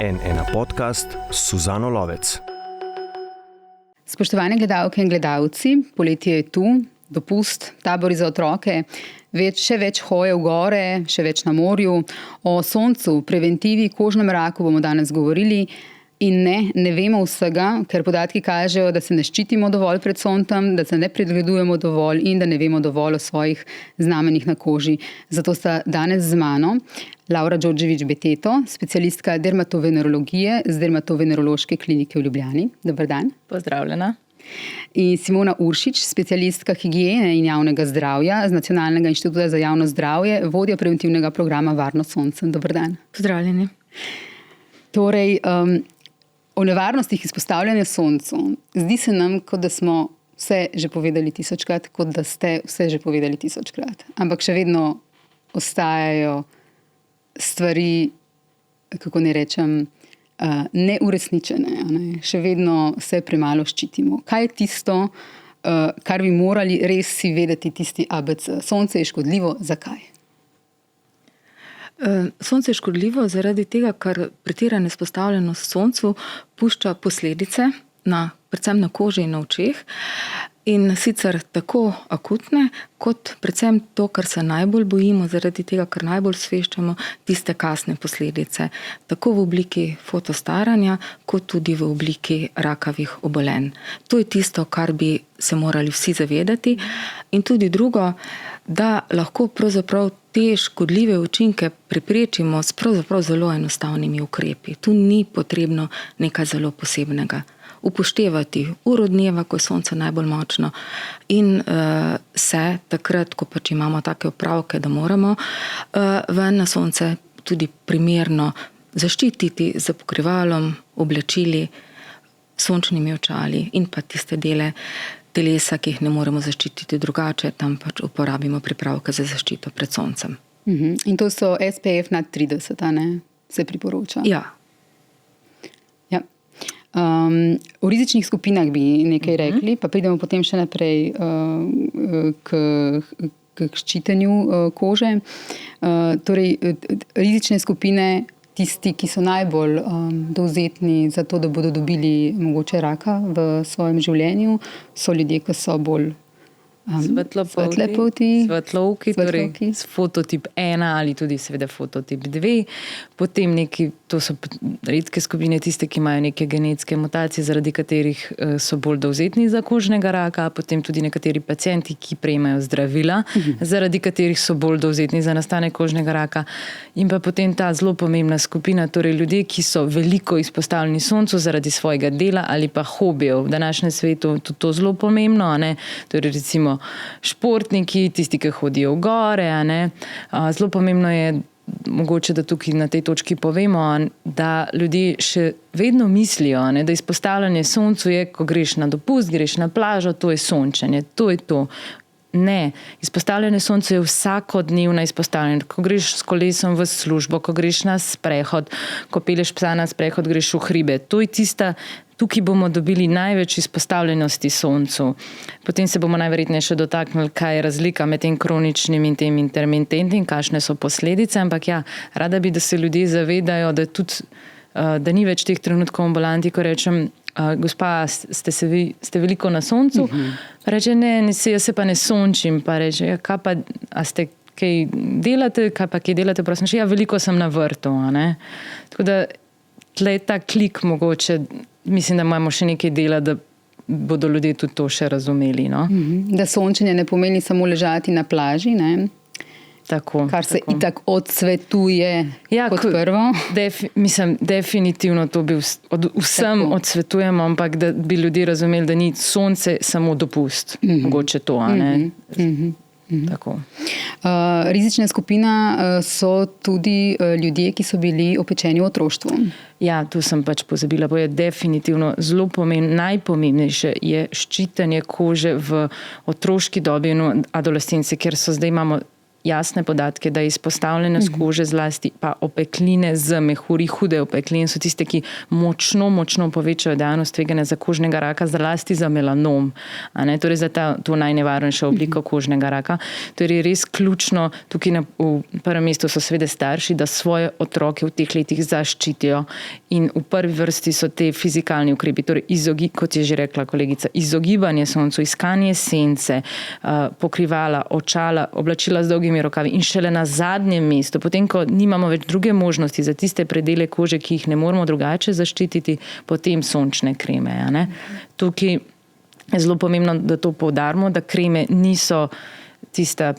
N1 podcast s Suzano Lovec. Spoštovane gledalke in gledalci, poletje je tu, dopust, tabori za otroke, še več hoje v gore, še več na morju. O soncu, preventivi, kožnem raku bomo danes govorili. In ne vemo vsega, ker podatki kažejo, da se ne ščitimo dovolj pred soncem, da se ne pregledujemo dovolj in da ne vemo dovolj o svojih znamenjih na koži. Zato sta danes z mano Laura Đorđević-Beteto, specialistka dermatovenerologije z Dermatovenerološke klinike v Ljubljani. Dober dan. Pozdravljena. In Simona Uršič, specialistka higiene in javnega zdravja z Nacionalnega inštituta za javno zdravje, vodja preventivnega programa Varno sonce. Dober dan. Pozdravljeni. Torej, o nevarnostih izpostavljanja soncu. Zdi se nam, kot da smo vse že povedali 1000-krat, kot da ste vse že povedali 1000-krat. Ampak še vedno ostajajo stvari, kako ne rečem, neuresničene. Ne? Še vedno se premalo ščitimo. Kaj je tisto, kar bi morali res si vedeti, tisti ABC? Sonce je škodljivo. Zakaj? Sonce je škodljivo zaradi tega, ker pretirana izpostavljenost soncu pušča posledice predvsem na koži in na očeh. In sicer tako akutne, kot predvsem to, kar se najbolj bojimo, zaradi tega, ker najbolj sveščamo, tiste kasne posledice. Tako v obliki fotostaranja, kot tudi v obliki rakavih obolenj. To je tisto, kar bi se morali vsi zavedati. In tudi drugo, da lahko pravzaprav te škodljive učinke preprečimo s pravzaprav zelo enostavnimi ukrepi. Tu ni potrebno nekaj zelo posebnega. Upoštevati uro dneva, ko je sonce najbolj močno in se takrat, ko pač imamo take opravke, da moramo ven na sonce tudi primerno zaščititi z pokrivalom, oblačili, sončnimi očali in pa tiste dele telesa, ki jih ne moremo zaščititi drugače, tam pač uporabimo pripravke za zaščito pred soncem. In to so SPF nad 30, a ne? Se priporoča? Ja. O rizičnih skupinah bi nekaj rekli, pa pridemo potem še naprej k ščitenju kože. Torej, rizične skupine, tisti, ki so najbolj dovzetni za to, da bodo dobili mogoče raka v svojem življenju, so ljudje, ki so bolj svetlopolt, svetlovki, torej s fototip 1 ali tudi seveda fototip 2. Potem to so redke skupine, tiste, ki imajo neke genetske mutacije, zaradi katerih so bolj dovzetni za kožnega raka, potem tudi nekateri pacienti, ki prejemajo zdravila, zaradi katerih so bolj dovzetni za nastanek kožnega raka. In pa potem ta zelo pomembna skupina, torej ljudje, ki so veliko izpostavljeni soncu zaradi svojega dela ali pa hobijev. V današnjem svetu je tudi to zelo pomembno, a ne? Torej recimo športniki, tisti, ki hodijo v gore, a ne? Zelo pomembno je mogoče, da tukaj na tej točki povemo, da ljudje še vedno mislijo, ne, da izpostavljanje soncu je, ko greš na dopust, greš na plažo, to je sončenje, to je to. Ne, izpostavljanje soncu je vsakodnevna izpostavljanje. Ko greš s kolesom v službo, ko greš na sprehod, ko peleš psa na sprehod, greš v hribe. To je tista, tukaj bomo dobili največ izpostavljenosti soncu. Potem se bomo najverjetneje še dotaknili, kaj je razlika med tem kroničnim in tem intermitentnim, kakšne so posledice, ampak ja, rada bi, da se ljudje zavedajo, da ni več teh trenutkov ambulanti, ko rečem, gospa, ste veliko na soncu? Pa reče, ne, jaz se pa ne sončim. Pa reče, ja, kaj pa, a ste kaj delate? Kaj pa kaj delate? Prosim, ja, veliko sem na vrtu, a ne? Tako da, tle je ta klik mogoče, mislim, da imamo še nekaj dela, da bodo ljudje tudi to še razumeli, no? Da sončenje ne pomeni samo ležati na plaži, ne? Tako, kar se itak odsvetuje kot prvo. Mislim, definitivno to bi vsem odsvetujemo, ampak da bi ljudje razumeli, da ni sonce samo dopust. Mogoče to, a ne? Tako. Rizična skupina so tudi ljudje, ki so bili opečeni v otroštvu. Ja, tu sem pač pozabila, bo je definitivno zelo najpomembnejše je ščitenje kože v otroški dobi in adolescenci, ker zdaj imamo jasne podatke, da je izpostavljenost kože zlasti pa opekline z mehuri, hude opekline so tiste, ki močno povečajo dejavnost tveganja za kožnega raka, zlasti za melanom, torej za to najnevarnejšo obliko kožnega raka. Torej je res ključno, tukaj v prvem mestu so seveda starši, da svoje otroke v teh letih zaščitijo in v prvi vrsti so te fizikalni ukrepi, torej kot je že rekla kolegica, izogibanje soncu, iskanje sence, pokrivala, očala, oblačila z dolgimi rokavi in šele na zadnjem mestu, potem, ko nimamo več druge možnosti za tiste predele kože, ki jih ne moremo drugače zaščititi, potem sončne kreme. Tukaj je zelo pomembno, da to poudarimo, da kreme niso tista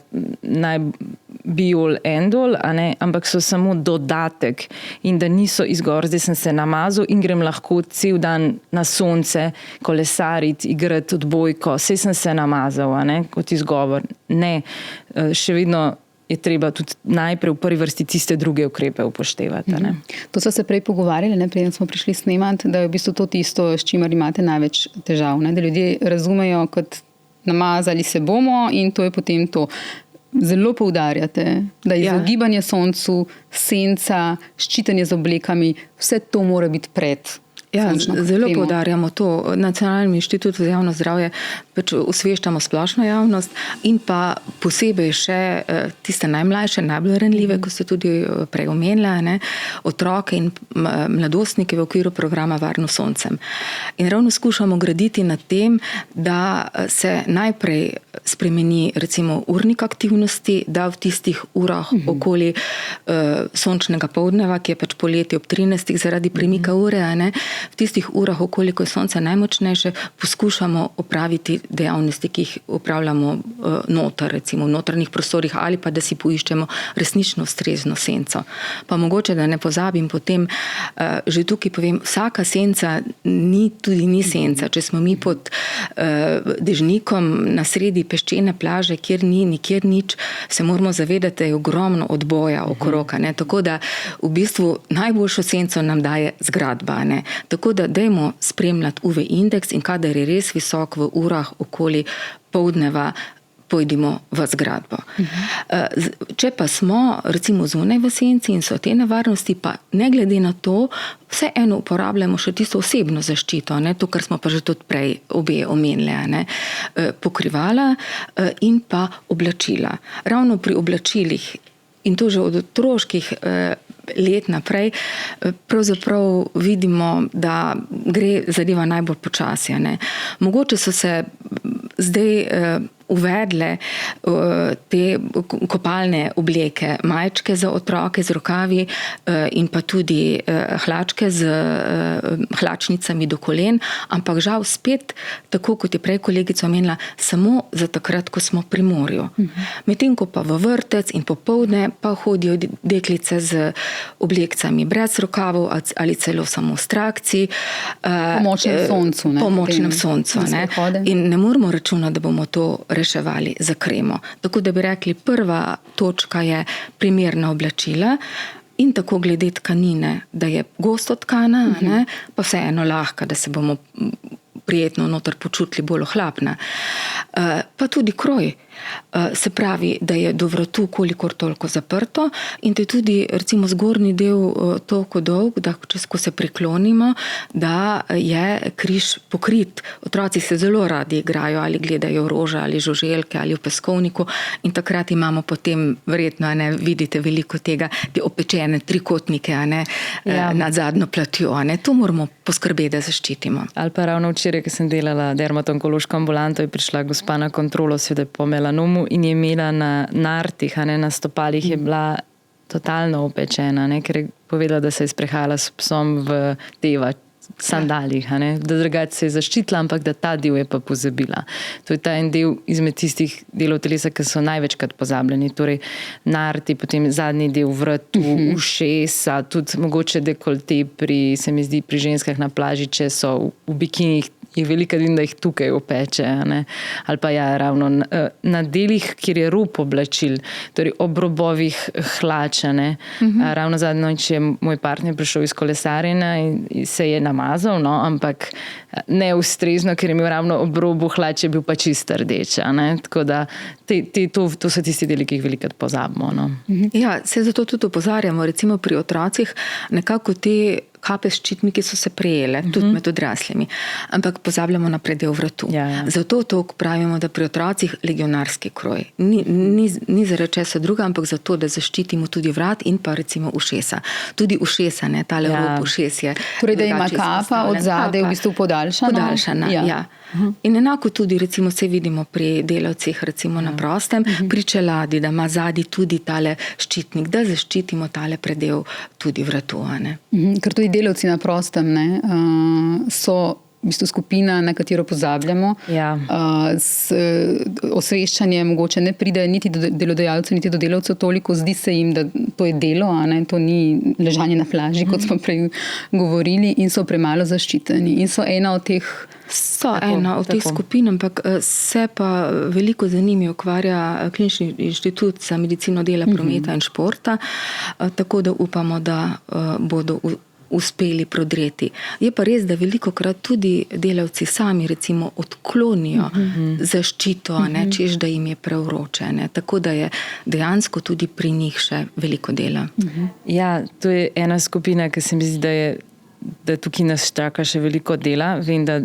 be-all, end-all, ampak so samo dodatek in da niso izgovor, zdaj sem se namazal in grem lahko cel dan na sonce, kolesariti, igrati odbojko, saj sem se namazal, kot izgovor. Ne, še vedno je treba tudi najprej v prvi vrsti tiste druge ukrepe upoštevati. To so se prej pogovarjali, preden smo prišli snemati, da je v bistvu to tisto, s čimer imate največ težav, da ljudje razumejo, kot namazali se bomo in to je potem to. Zelo poudarjate, da je izogibanje soncu, senca, ščitanje z oblekami, vse to mora biti pred. Zelo poudarjamo to. Nacionalni inštitut za javno zdravje osveščamo splošno javnost in pa posebej še tiste najmlajše, najbolj ranljive, ko ste tudi prej omenili, otroke in mladostnike v okviru programa Varno soncem. In ravno skušamo graditi na tem, da se najprej spremeni recimo urnik aktivnosti, da v tistih urah okoli sončnega poldneva, ki je pač poleti ob 13. zaradi premika ure, v tistih urah, okoliko je sonce najmočnejše, poskušamo opraviti dejavnosti, ki jih opravljamo noter, recimo v notranjih prostorih, ali pa da si poiščemo resnično ustrezno senco. Pa mogoče, da ne pozabim potem, že tukaj povem, vsaka senca tudi ni senca. Če smo mi pod dežnikom na sredi peščene plaže, kjer ni nikjer nič, se moramo zavedati, da je ogromno odboja okrog. Tako da v bistvu najboljšo senco nam daje zgradba. Tako da dajmo spremljati UV indeks in kadar je res visok v urah okoli poldneva, pojdimo v zgradbo. Če pa smo recimo zunaj v senci in so te nevarnosti, pa ne glede na to, vseeno uporabljamo še tisto osebno zaščito, to, kar smo pa že tudi prej obe omenili, pokrivala in pa oblačila. Ravno pri oblačilih, in to že od otroških let naprej, pravzaprav vidimo, da gre zadeva najbolj počasi. Mogoče so se zdaj uvedle te kopalne obleke, majčke za otroke z rokavi in pa tudi hlačke z hlačnicami do kolen, ampak žal spet, tako kot je prej kolegica omenila, samo za takrat, ko smo pri morju. Medtem ko pa v vrtec in popoldne pa hodijo deklice z oblekcami brez rokavov ali celo samo s trakci. Po močnem soncu. In ne moramo računati, da bomo to reševali za kremo. Tako da bi rekli, prva točka je primerna oblačila in tako glede tkanine, da je gosto tkana, pa vseeno lahka, da se bomo prijetno noter počutili bolj ohlapna. Pa tudi kroj. Se pravi, da je do vratu kolikor toliko zaprto in da je tudi recimo zgornji del toliko dolg, da ko se priklonimo, da je križ pokrit. Otroci se zelo radi igrajo ali gledajo rože ali žuželke ali v peskovniku in takrat imamo potem verjetno, vidite veliko tega, te opečene trikotnike nad zadnjo platjo. To moramo poskrbeti, da zaščitimo. Ali pa ravno včeraj, ko sem delala dermatoonkološko ambulanto, je prišla gospa na kontrolo, seveda po melanomu in je imela na nartih, na stopalih je bila totalno opečena, ker je povedala, da se je sprehajala s psom v teva sandalih, da drugače se je zaščitila, ampak da ta del je pa pozabila. To je ta en del izmed tistih delov telesa, ki so največkrat pozabljeni, torej narti, potem zadnji del vratu, ušesa, tudi mogoče dekolte se mi zdi pri ženskah na plaži, če so v bikinih, jih veliko vidim, da jih tukaj opeče. Ali pa ravno na delih, kjer je rob oblačil, torej ob robovih hlač. Ravno zadnjo noč je moj partner prišel iz kolesarjenja in se je namazal, ampak neustrezno, ker je imel ravno ob robu hlač, je bil pa čist rdeč. Tako da to so tisti deli, ki jih velikokrat pozabimo. Ja, se zato tudi opozarjamo, recimo pri otrocih, nekako te kape s ščitniki so se prejele, tudi med odraslimi, ampak pozabljamo na predel vratu. Ja. Zato to pravimo, da pri otrocih legionarski kroj. Ni zaradi česa druga, ampak zato, da zaščitimo tudi vrat in pa recimo ušesa. Tudi ušesa, tale rob ušes je. Torej, da ima kapa od zadaj v bistvu podaljšana. Ja. In enako tudi recimo se vidimo pri delavcih recimo na prostem, pri čeladi, da ima zadaj tudi tale ščitnik, da zaščitimo tale predel tudi vratu. Ker tudi delavci na prostem so v bistvu skupina, na katero pozabljamo. Ja. S osveščanjem mogoče ne pride niti do delodajalcev, niti do delavcev toliko, zdi se jim, da to je delo, to ni ležanje na plaži, kot smo prej govorili, in so premalo zaščiteni. In so ena od teh skupin, ampak se pa veliko z njimi ukvarja Klinični inštitut za medicino dela, prometa in športa, tako da upamo, da bodo uspeli prodreti. Je pa res, da velikokrat tudi delavci sami recimo odklonijo zaščito, češ da jim je prevroče. Tako da je dejansko tudi pri njih še veliko dela. Ja, to je ena skupina, ki se mi zdi, da tukaj nas čaka še veliko dela. Vem, da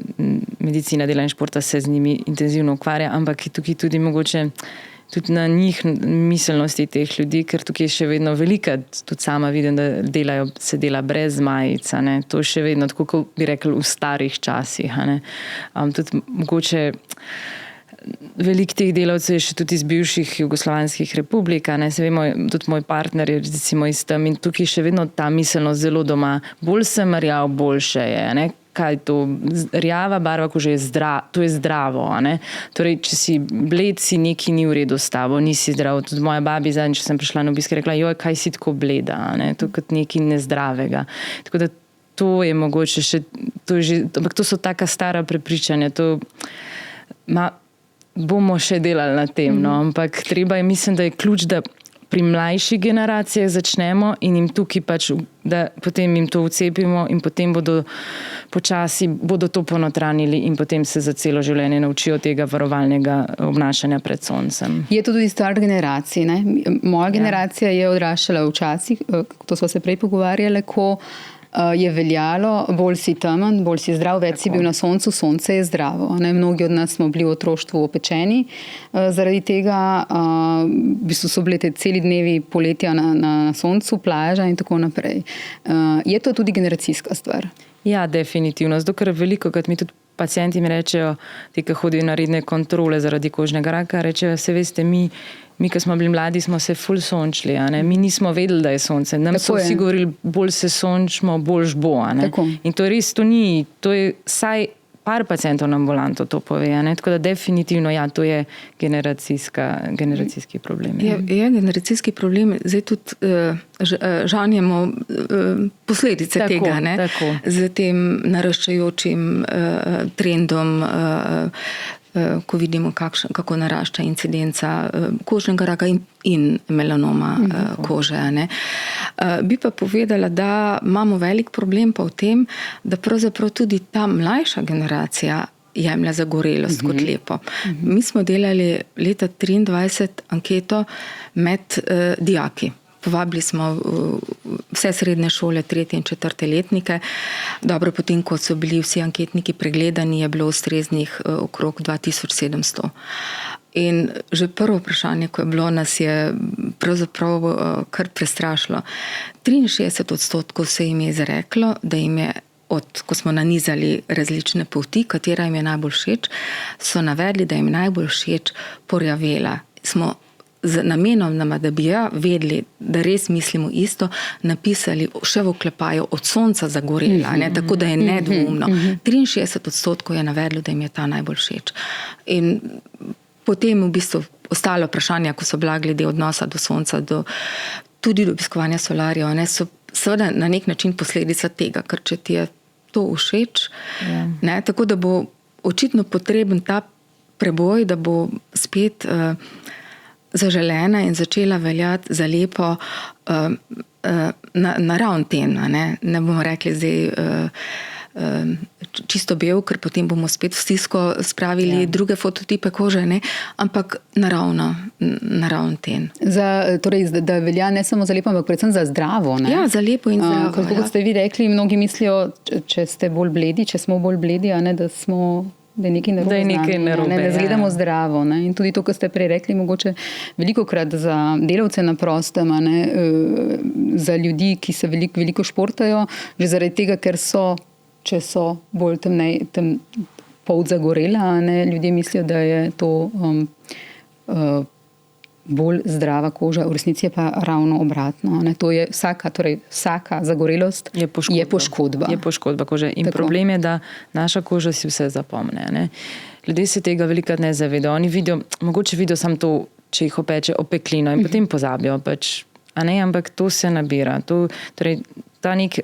medicina dela in športa se z njimi intenzivno ukvarja, ampak je tukaj tudi mogoče tudi na njih miselnosti teh ljudi, ker tukaj je še vedno velika, tudi sama vidim, da se dela brez majic. To še vedno, tako kot bi rekel, v starih časih. Tudi mogoče veliko teh delavcev je še tudi iz bivših jugoslovanskih republik. Se vemo, tudi moj partner je recimo iz tam in tukaj še vedno ta miselnost zelo doma. Bolj sem rjav, boljše je. Kaj je to? Rjava barva kože je to je zdravo. Torej, če si bled, si nekaj ni v redu s tabo, nisi zdrav. Tudi moja babi zadnjič, če sem prišla na obisk, rekla, kaj si tako bleda, to je kot nekaj nezdravega. Tako da to je mogoče še, ampak to so taka stara prepričanja, bomo še delali na tem, ampak treba je, mislim, da je ključ, da pri mlajših generacijah začnemo in jim tukaj da potem jim to vcepimo in potem bodo počasi to ponotranili in potem se za celo življenje naučijo tega varovalnega obnašanja pred soncem. Je to tudi stvar generacij, Moja generacija je odraščala včasih, to smo se prej pogovarjali, ko je veljalo, bolj si temen, bolj si zdrav, več si bil na soncu, sonce je zdravo. Mnogi od nas smo bili v otroštvu opečeni. Zaradi tega v bistvu so bili te celi dnevi poletja na soncu, plaža in tako naprej. Je to tudi generacijska stvar? Ja, definitivno. Zato, ker veliko, kad mi tudi pacienti mi rečejo, ti, ki hodijo na redne kontrole zaradi kožnega raka, rečejo, se veste, mi, ko smo bili mladi, smo se ful sončili, mi nismo vedeli, da je sonce. Nam so vsi govorili, bolj se sončimo, boljš bo. In to res, to je saj par pacientov na ambulanto to pove. Tako da definitivno, to je generacijski problem. Je generacijski problem. Zdaj tudi žanjemo posledice tega. Tako. Z tem naraščajočim trendom, ko vidimo, kako narašča incidenca kožnega raka in melanoma kože. Bi pa povedala, da imamo velik problem pa v tem, da pravzaprav tudi ta mlajša generacija jemlje zagorelost kot lepo. Mi smo delali leta 2023 anketo med dijaki. Povabili smo vse srednje šole, 3. in 4. letnike. Dobro, potem, ko so bili vsi anketniki pregledani, je bilo ustreznih okrog 2700. In že prvo vprašanje, ko je bilo, nas je pravzaprav kar prestrašilo. 63% se jim je izreklo, da jim je ko smo nanizali različne poti, katera jim je najbolj všeč, so navedli, da jim najbolj všeč porjavela. Smo z namenom, da bi vedeli, da res mislimo isto, napisali še v oklepaju od sonca zagorela, tako da je nedvoumno. 63% je navedlo, da jim je ta najbolj všeč. In potem v bistvu ostalo vprašanja, ko so bila glede odnosa do sonca, tudi do obiskovanja solarjev, so seveda na nek način posledica tega, ker če ti je to všeč, tako da bo očitno potreben ta preboj, da bo spet zaželena in začela veljati za lepo naravn ten. Ne bomo rekli zdaj čisto bel, ker potem bomo spet v stisko spravili druge fototipe kože, ne? Ampak naravn ten. Torej, da velja ne samo za lepo, ampak predvsem za zdravo. Ne? Ja, za lepo in zdravo. Kako ste vi rekli, mnogi mislijo, če ste bolj bledi, če smo bolj bledi, a ne, da je nekaj narobe, da izgledamo zdravo. Ne? In tudi to, kar ste prej rekli, mogoče velikokrat za delavce na prostem, ne? Za ljudi, ki se veliko športajo, že zaradi tega, ker če so bolj polt zagorela, ne? Ljudje mislijo, da je to bolj zdrava koža, v resnici je pa ravno obratno. Ne? To je vsaka zagorelost je poškodba. Je poškodba kože. In tako. Problem je, da naša koža si vse zapomne. Ne? Ljudje se tega velikokrat ne zavedajo. Oni mogoče vidijo samo to, če jih opeče opeklino in potem pozabijo. Ampak to se nabira. Ta nek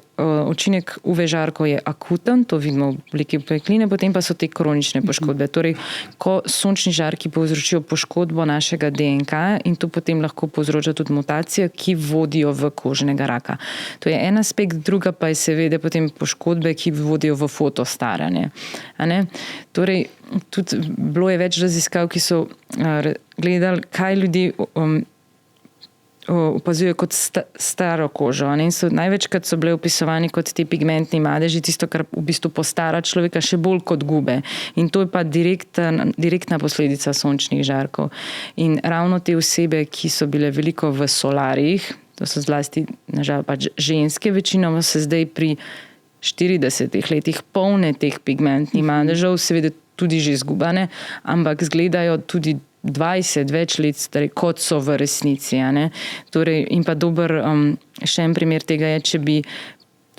učinek UV žarkov je akuten, to vidimo v obliki opekline, potem pa so te kronične poškodbe. Torej, ko sončni žarki povzročijo poškodbo našega DNK in to potem lahko povzroča tudi mutacije, ki vodijo v kožnega raka. To je en aspekt, druga pa je seveda potem poškodbe, ki vodijo v fotostaranje. Torej, tudi bilo je več raziskav, ki so gledali, kaj ljudi opazujejo kot staro kožo. In največkrat so bile opisovani kot ti pigmentni madeži, tisto, kar v bistvu postara človeka še bolj kot gube. In to je pa direktna posledica sončnih žarkov. In ravno te osebe, ki so bile veliko v solarijih, to so zlasti nažal pač ženske, večinoma se zdaj pri 40 letih polne teh pigmentnih madežev, seveda tudi že izgubane, ampak izgledajo tudi 20 več let stari, kot so v resnici. Torej, in pa dober še en primer tega je, če bi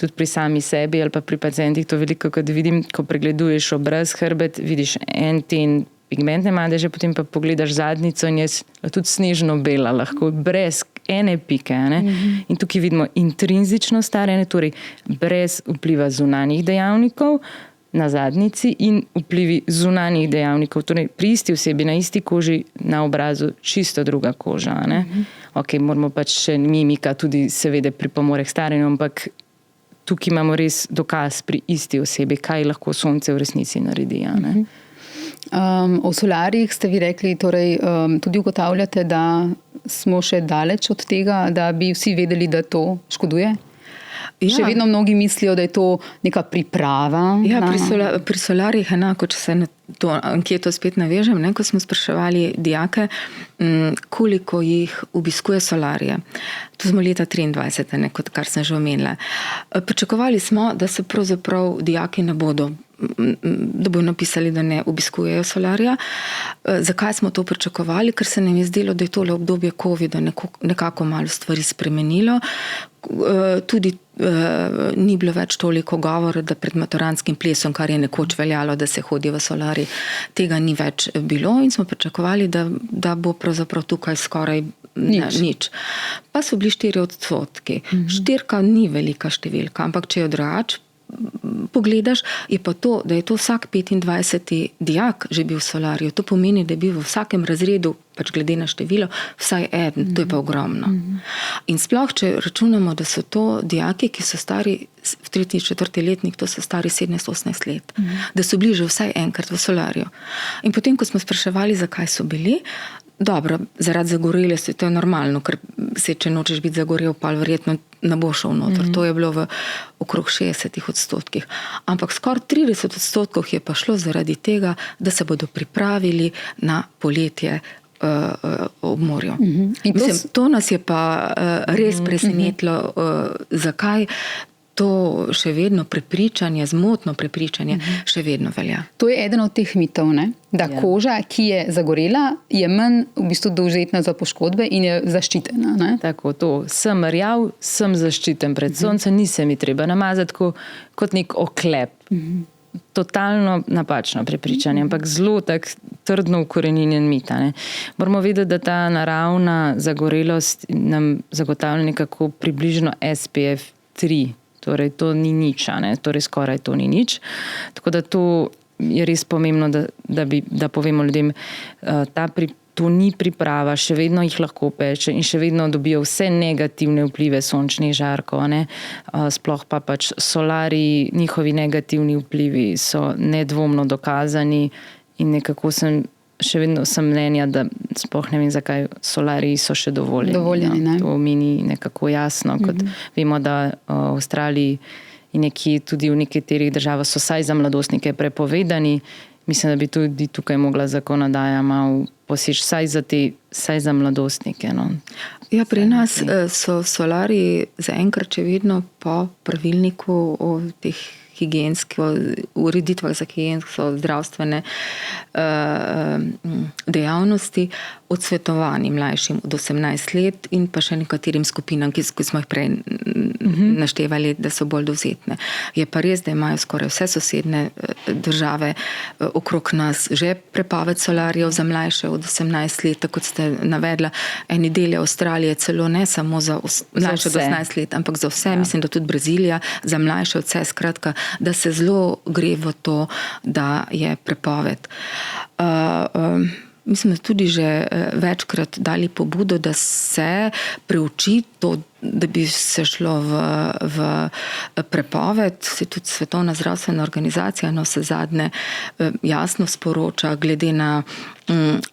tudi pri sami sebi ali pa pri pacientih to veliko, kad vidim, ko pregleduješ obraz, hrbet, vidiš en ten pigmentne madeže, potem pa pogledaš zadnjico in je tudi snežno bela, lahko brez ene pike. In tukaj vidimo intrinzično staranje, torej brez vpliva zunanjih dejavnikov, na zadnjici in vplivi zunanjih dejavnikov. Torej, pri isti osebi, na isti koži, na obrazu čisto druga koža. Ok, moramo pač še mimika tudi seveda pripomore k staranju, ampak tukaj imamo res dokaz pri isti osebi, kaj lahko sonce v resnici naredi. O solarjih ste vi rekli, torej tudi ugotavljate, da smo še daleč od tega, da bi vsi vedeli, da to škoduje? Ja. Še vedno mnogi mislijo, da je to neka priprava. Ja, pri solarjih enako, če se na to anketo spet navežem, ko smo spraševali dijake, koliko jih obiskuje solarije. To smo leta 23, kot kar sem že omenila. Pričakovali smo, da se pravzaprav dijaki ne bodo, da bodo napisali, da ne obiskujejo solarija. Zakaj smo to pričakovali? Ker se nam je zdelo, da je tole obdobje COVID-a nekako malo stvari spremenilo. Tudi ni bilo več toliko govora, da pred maturantskim plesom, kar je nekoč veljalo, da se hodi v solarij, tega ni več bilo in smo pričakovali, da bo pravzaprav tukaj skoraj nič. Pa so bili 4%. 4 ni velika številka, ampak če jo drugače pogledaš, je pa to, da je to vsak 25. dijak že bil v solariju. To pomeni, da je bil v vsakem razredu, pač glede na število, vsaj eden. To je pa ogromno. In sploh, če računamo, da so to dijaki, ki so stari v 3. 4. letnik, to so stari 17-18 let. Da so bili že vsaj enkrat v solariju. In potem, ko smo spraševali, zakaj so bili, dobro, zaradi zagorelosti, to je normalno, ker če nočeš biti zagorel, pa verjetno ne bo šel noter. To je bilo v okrog 60%. Ampak skoraj 30% je pa šlo zaradi tega, da se bodo pripravili na poletje ob morju. Mislim, to nas je pa res presenetilo. Zakaj? To še vedno prepričanje, zmotno prepričanje še vedno velja. To je eden od teh mitov, ne? Da koža, ki je zagorela, je manj v bistvu dovzetna za poškodbe in je zaščitena. Ne? Tako, to. Sem rjav, sem zaščiten pred soncem, ni se mi treba namazati kot nek oklep. Totalno napačno prepričanje, ampak zelo tak trdno ukoreninjen mit. Moramo vedeti, da ta naravna zagorelost nam zagotavlja nekako približno SPF 3. Torej, to ni nič, torej skoraj to ni nič. Tako da to je res pomembno, da povemo ljudem, to ni priprava, še vedno jih lahko peče in še vedno dobijo vse negativne vplive sončnih žarkov. Sploh pa pač solariji, njihovi negativni vplivi so nedvomno dokazani in nekako še vedno sem mnenja, da sploh ne vem, zakaj solariji so še dovoljeni. To mi ni nekako jasno, kot vemo, da v Avstraliji in tudi v nekaterih državah so vsaj za mladostnike prepovedani. Mislim, da bi tudi tukaj mogla zakonodaja malo poseči vsaj za mladostnike. No. Ja, pri nas so solariji zaenkrat še vedno po pravilniku o teh ureditvah za higiensko zdravstvene dejavnosti odsvetovani mlajšim od 18 let in pa še nekaterim skupinam, ki smo jih prej naštevali, da so bolj dovzetne. Je pa res, da imajo skoraj vse sosedne države okrog nas že prepoved solarijev za mlajše od 18 let, kot ste navedla. Eni deli Avstralije celo ne samo za mlajše od 18 let, ampak za vse. Ja. Mislim, da tudi Brazilija za mlajše od vse, skratka, da se zelo gre v to, da je prepoved. Mi smo tudi že večkrat dali pobudo, da se preuči to, da bi se šlo v prepoved. Se tudi Svetovna zdravstvena organizacija vsezadnje jasno sporoča glede na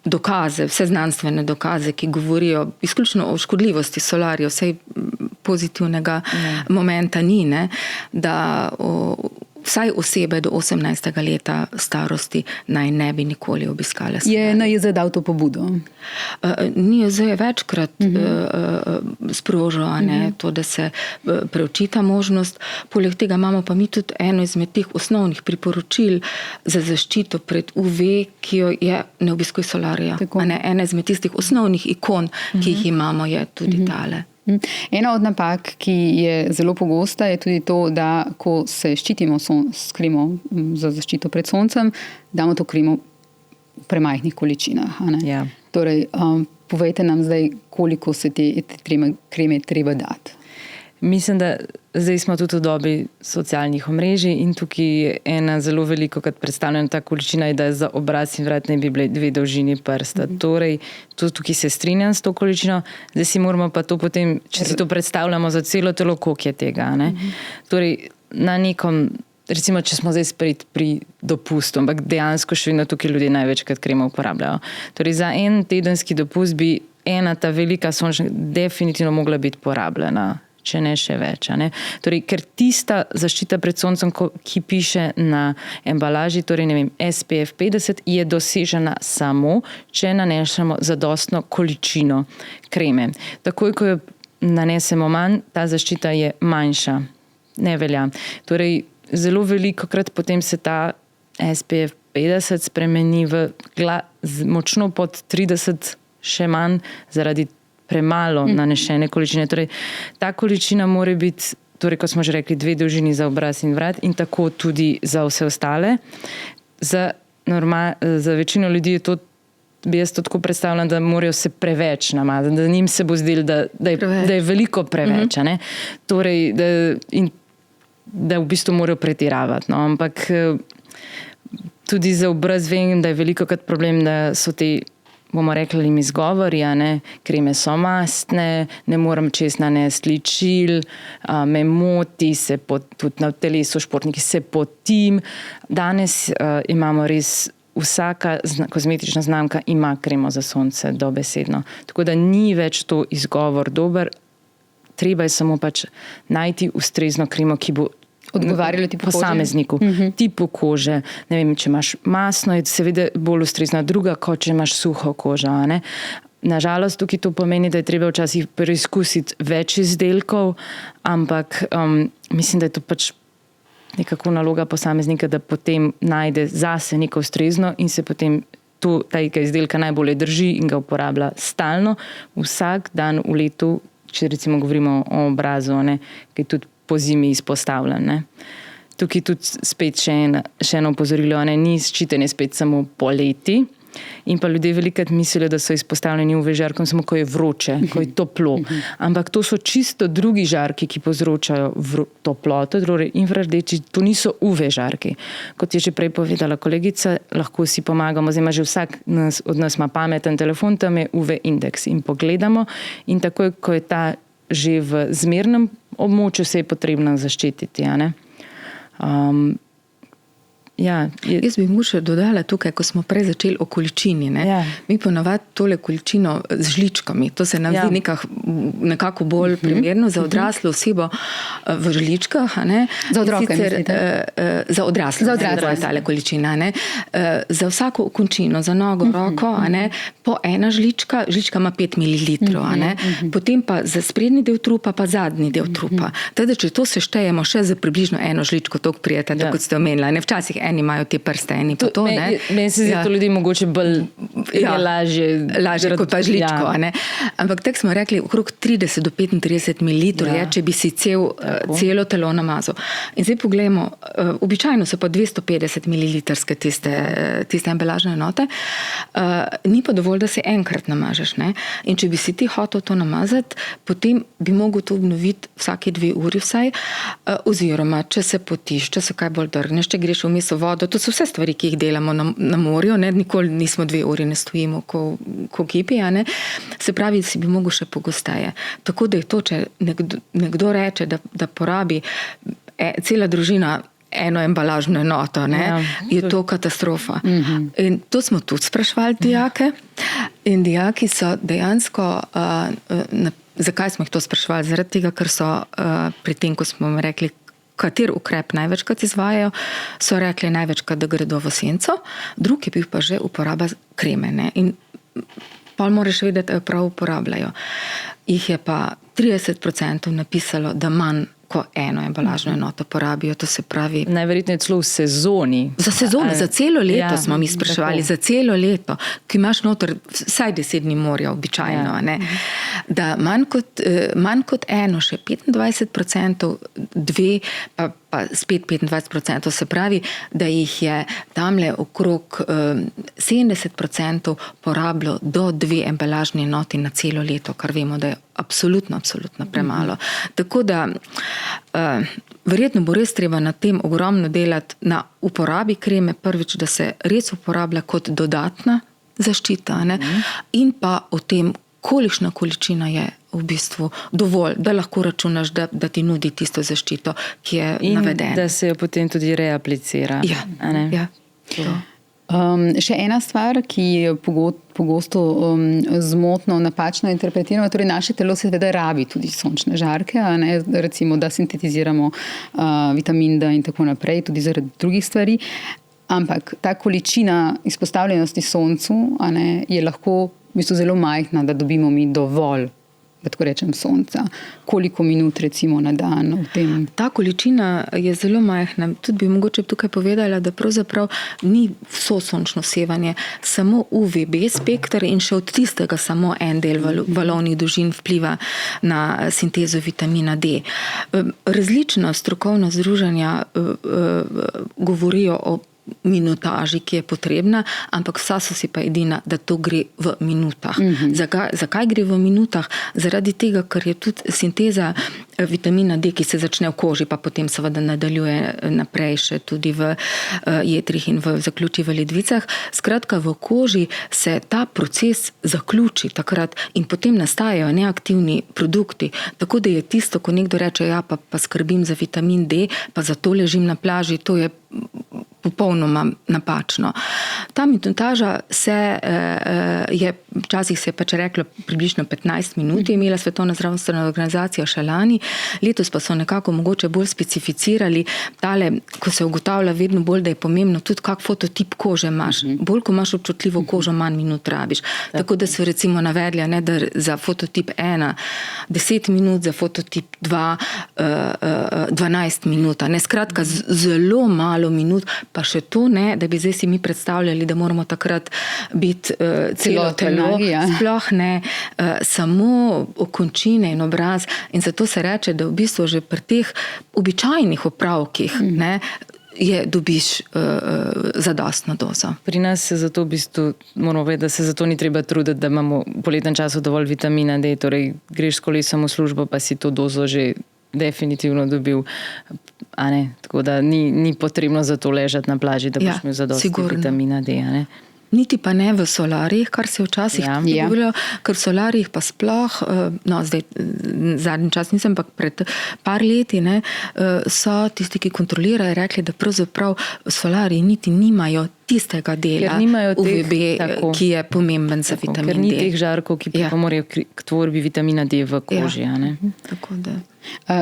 dokaze, vse znanstvene dokaze, ki govorijo izključno o škodljivosti solarijev, vsej pozitivnega momenta ni, ne, da vsaj osebe do 18. leta starosti naj ne bi nikoli obiskale solarij. Je NIJZ dal to pobudo? NIJZ je večkrat sprožil to, da se preuči ta možnost. Poleg tega imamo pa mi tudi eno izmed teh osnovnih priporočil za zaščito pred UV, ki jo je ne obiskuj solarija. Ena izmed tistih osnovnih ikon, ki jih imamo, je tudi tale. Ena od napak, ki je zelo pogosta, je tudi to, da ko se ščitimo s kremo za zaščito pred soncem, damo to kremo v premajhnih količinah. Ja. Torej, povejte nam zdaj, koliko se te kreme treba dati. Mislim, da zdaj smo tudi v dobi socialnih omrežij in tukaj je ena zelo veliko, kad predstavljena ta količina, je, da za obraz in vrat ne bi bile 2 dolžini prsta. Torej, tukaj se strinjam s to količino, zdaj si moramo pa to potem, če si to predstavljamo za celo telo, koliko je tega. Torej, na nekom, recimo, če smo zdaj spet pri dopustu, ampak dejansko še vedno tukaj ljudje največkrat kremo uporabljajo. Torej, za en tedenski dopust bi ena ta velika sončna definitivno mogla biti porabljena, če ne še več. Torej, ker tista zaščita pred soncem, ki piše na embalaži, torej ne vem, SPF 50, je dosežena samo, če nanešemo zadostno količino kreme. Takoj, ko jo nanesemo manj, ta zaščita je manjša. Ne velja. Torej, zelo velikokrat potem se ta SPF 50 spremeni v močno pod 30, še manj, zaradi premalo nanešene količine. Torej, ta količina mora biti, torej, kot smo že rekli, 2 dolžini za obraz in vrat in tako tudi za vse ostale. Za večino ljudi je to, bi jaz to tako predstavljam, da morajo se preveč namazati, da njim se bo zdelo, da je veliko preveč. Torej, da v bistvu morajo pretiravati. No? Ampak tudi za obraz vem, da je velikokrat problem, da so te, bomo rekli, izgovori, kreme so mastne, ne morem čez nanesti ličil, me moti, se tudi na telesu športniki se potim. Danes imamo res, vsaka kozmetična znamka ima kremo za sonce, dobesedno. Tako da ni več to izgovor dober, treba je samo pač najti ustrezno kremo, ki bo odgovarjalo tipu posamezniku, tipu kože. Ne vem, če imaš masno, je seveda bolj ustrezna druga, kot če imaš suho kožo. Nažalost, tukaj to pomeni, da je treba včasih preizkusiti več izdelkov, ampak mislim, da je to pač nekako naloga posameznika, da potem najde zase neko ustrezno in se potem tega izdelka najbolje drži in ga uporablja stalno, vsak dan v letu, če recimo govorimo o obrazu, ki je tudi po zimi izpostavljen. Tukaj tudi spet še eno opozorilo, ni ščitenje spet samo poleti, In pa ljudje velikokrat mislijo, da so izpostavljeni UV žarkom samo, ko je vroče, ko je toplo. Ampak to so čisto drugi žarki, ki povzročajo toploto, torej infrardeči, to niso UV žarki. Kot je že prej povedala kolegica, lahko si pomagamo, zdaj ima že vsak od nas ima pameten telefon, tam je UV indeks in pogledamo in takoj, ko je ta že v zmernem območju, se je potrebno zaščititi. Jaz bi mu še dodala tukaj, ko smo prej začeli o količini. Mi ponavadi tole količino z žličkami, to se nam zdi nekako bolj primerno za odraslo osebo v žličkah. Za otroke, mislite? Za odraslo tale količina. Za vsako končino, za nogo, roko, po ena žlička ima 5 ml. Potem pa za sprednji del trupa, pa zadnji del trupa. Teda, če to seštejemo še za približno eno žličko, toliko prijeta, tako kot ste omenila. Včasih eni imajo te prste, eni pa to. Meni se zdi to ljudi mogoče bolj lažje kot pa žličko. Ampak tako smo rekli, okrog 30 do 35 ml je, če bi si celo telo namazal. In zdaj pogledamo, običajno so pa 250 ml tiste embalažne enote, ni pa dovolj, da se enkrat namažeš. In če bi si ti hotel to namazati, potem bi mogel to obnoviti vsake 2 uri vsaj, oziroma če se potiš, če se kaj bolj drgneš, če greš vmes v vodo, to so vse stvari, ki jih delamo na morju, nikoli nismo 2 uri ne stojimo, ko kipi, se pravi, si bi mogel še pogosteje. Tako da je to, če nekdo reče, da porabi cela družina eno embalažno enoto, je to katastrofa. In to smo tudi sprašvali dijake in dijaki so dejansko, zakaj smo jih to sprašvali? Zaradi tega, ker so pri tem, ko smo rekli, kater ukrep največkrat izvajajo, so rekli največkrat, da gredo v senco, drugi je bil pa že uporaba kreme. In pol moraš vedeti, da jo prav uporabljajo. Jih je pa 30% napisalo, da manj ko eno embalažno enoto porabijo, to se pravi... Najverjetneje celo v sezoni. Za sezono, za celo leto smo mi spraševali, za celo leto, ki imaš noter vsaj 10 dni morja običajno, da manj kot eno, še 25%, 2, pa spet 25%, se pravi, da jih je tamle okrog 70% porabilo do 2 embalažne enoti na celo leto, kar vemo, da je absolutno premalo. Tako da verjetno bo res treba na tem ogromno delati, na uporabi kreme, prvič, da se res uporablja kot dodatna zaščita, in pa o tem, kolikšna količina je v bistvu dovolj, da lahko računaš, da ti nudi tisto zaščito, ki je navedena. In da se jo potem tudi reaplicira. Ja. Še ena stvar, ki je pogosto zmotno, napačno interpretiramo, torej naše telo seveda rabi tudi sončne žarke, recimo, da sintetiziramo vitamin D in tako naprej, tudi zaradi drugih stvari, ampak ta količina izpostavljenosti soncu je lahko v bistvu zelo majhna, da dobimo mi dovolj, da tako rečem, sonca. Koliko minut recimo na dan v tem? Ta količina je zelo majhna. Tudi bi mogoče tukaj povedala, da pravzaprav ni vso sončno sevanje, samo UVB spekter in še od tistega samo en del valovnih dolžin vpliva na sintezo vitamina D. Različna strokovna združenja govorijo o minutaži, ki je potrebna, ampak vsa so si pa edina, da to gre v minutah. Zakaj gre v minutah? Zaradi tega, ker je tudi sinteza vitamina D, ki se začne v koži, pa potem seveda nadaljuje naprej še tudi v jetrih in v zaključi v ledvicah. Skratka, v koži se ta proces zaključi takrat in potem nastajajo neaktivni produkti. Tako da je tisto, ko nekdo reče, ja, pa skrbim za vitamin D, pa zato ležim na plaži, to je popolnoma napačno. Ta minutaža včasih se je pač reklo približno 15 minut, je imela Svetovna zdravstvena organizacija še lani, letos pa so nekako mogoče bolj specificirali tale, ko se ugotavlja vedno bolj, da je pomembno tudi kak fototip kože imaš. Bolj, ko imaš občutljivo kožo, manj minut rabiš. Tako da so recimo navedli, da za fototip 1 10 minut, za fototip 2 12 minut. Skratka, zelo malo minut, pa še to ne, da bi zdaj si mi predstavljali, da moramo takrat biti celo telo, sploh ne, samo okončine in obraz. In zato se reče, da v bistvu že pri teh običajnih opravkih dobiš zadostno dozo. Pri nas se zato v bistvu, moramo vedeti, da se zato ni treba truditi, da imamo v poletnem času dovolj vitamina D, torej greš s kolesom v službo, pa si to dozo že definitivno dobil. A ne? Tako da ni potrebno za to ležati na plaži, da boš imel zadosti vitamina D. A ne? Niti pa ne v solarjih, kar se včasih govorilo, ker v solarjih pa sploh, zdaj zadnji čas nisem, ampak pred par leti, so tisti, ki kontrolirajo, rekli, da pravzaprav solarji niti nimajo tistega dela UVB, ki je pomemben za vitamin D. Ker ni teh žarkov, ki pomorejo k tvorbi vitamina D v koži. Tako da.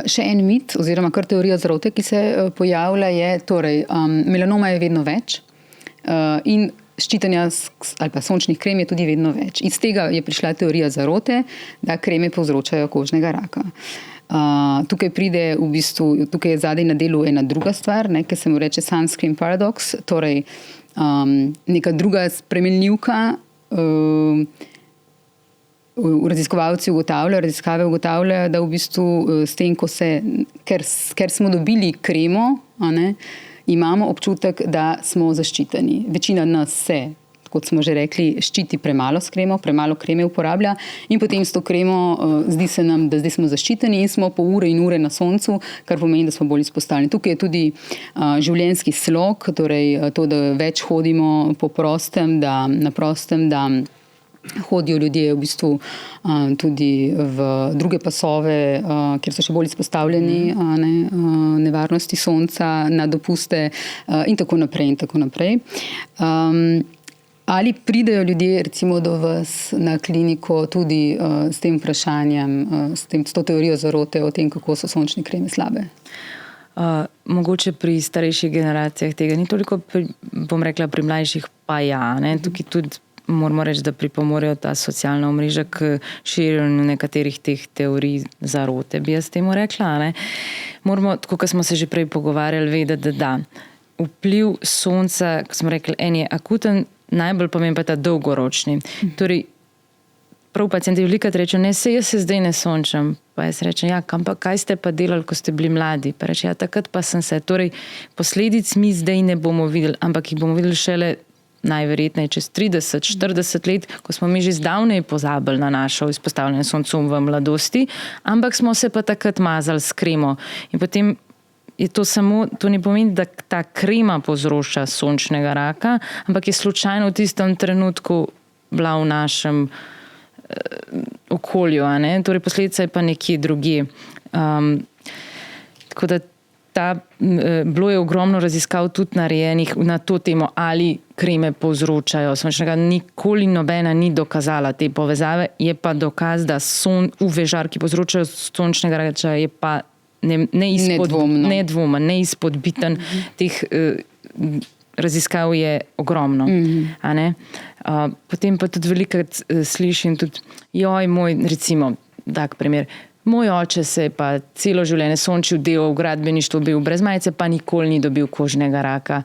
Še en mit, oziroma kar teorija zarote, ki se pojavlja, je, torej, melanoma je vedno več in ščitenja ali pa sončnih krem je tudi vedno več. Iz tega je prišla teorija zarote, da kreme povzročajo kožnega raka. Tukaj pride v bistvu, tukaj je zadaj na delu ena druga stvar, ki se mu reče sunscreen paradox, torej neka druga spremenljivka. Raziskovalci raziskave ugotavljajo, da v bistvu s tem, ker smo dobili kremo, imamo občutek, da smo zaščiteni. Večina nas se, kot smo že rekli, ščiti premalo s kremo, premalo kreme uporablja in potem s to kremo zdi se nam, da zdaj smo zaščiteni in smo po ure in ure na soncu, kar pomeni, da smo bolj izpostavljeni. Tukaj je tudi življenjski slog, torej to, da več hodimo po prostem, na prostem, da hodijo ljudje v bistvu tudi v druge pasove, kjer so še bolj izpostavljeni nevarnosti sonca, na dopuste in tako naprej. Ali pridejo ljudje recimo do vas na kliniko tudi s tem vprašanjem, s to teorijo zarote o tem, kako so sončne kreme slabe? Mogoče pri starejših generacijah tega ni toliko, bom rekla, pri mlajših pa tukaj tudi moramo reči, da pripomorejo ta socialna omrežja k širjenju nekaterih teh teorij zarote, bi jaz temu rekla. Moramo, tako kot smo se že prej pogovarjali, vedeti, da vpliv sonca, kot smo rekli, en je akuten, najbolj pomemben pa ta dolgoročni. Torej, prav pacienti velikrat rečejo, jaz se zdaj ne sončam. Pa jaz rečem, kaj ste pa delali, ko ste bili mladi? Pa reče, takrat pa sem se. Torej, posledic mi zdaj ne bomo videli, ampak jih bomo videli šele najverjetneje čez 30-40 let, ko smo mi že zdavnej pozabili na našo izpostavljanje soncu v mladosti, ampak smo se pa takrat mazali s kremo. In potem je to samo, to ne pomeni, da ta krema povzroča sončnega raka, ampak je slučajno v tistem trenutku bila v našem okolju. Torej posledica je pa nekje drugje. Tako da bilo je ogromno raziskav tudi narejenih na to temo, ali kreme povzročajo sončnega. Nikoli nobena ni dokazala te povezave, je pa dokaz, da UV žarki povzročajo sončnega raka, je pa nedvomen, neizpodbiten. Teh raziskav je ogromno. Potem pa tudi velikokrat slišim tudi, recimo, tak primer, moj oče se je pa celo življenje sončil, delal v gradbeništvu, bil brez majice, pa nikoli ni dobil kožnega raka.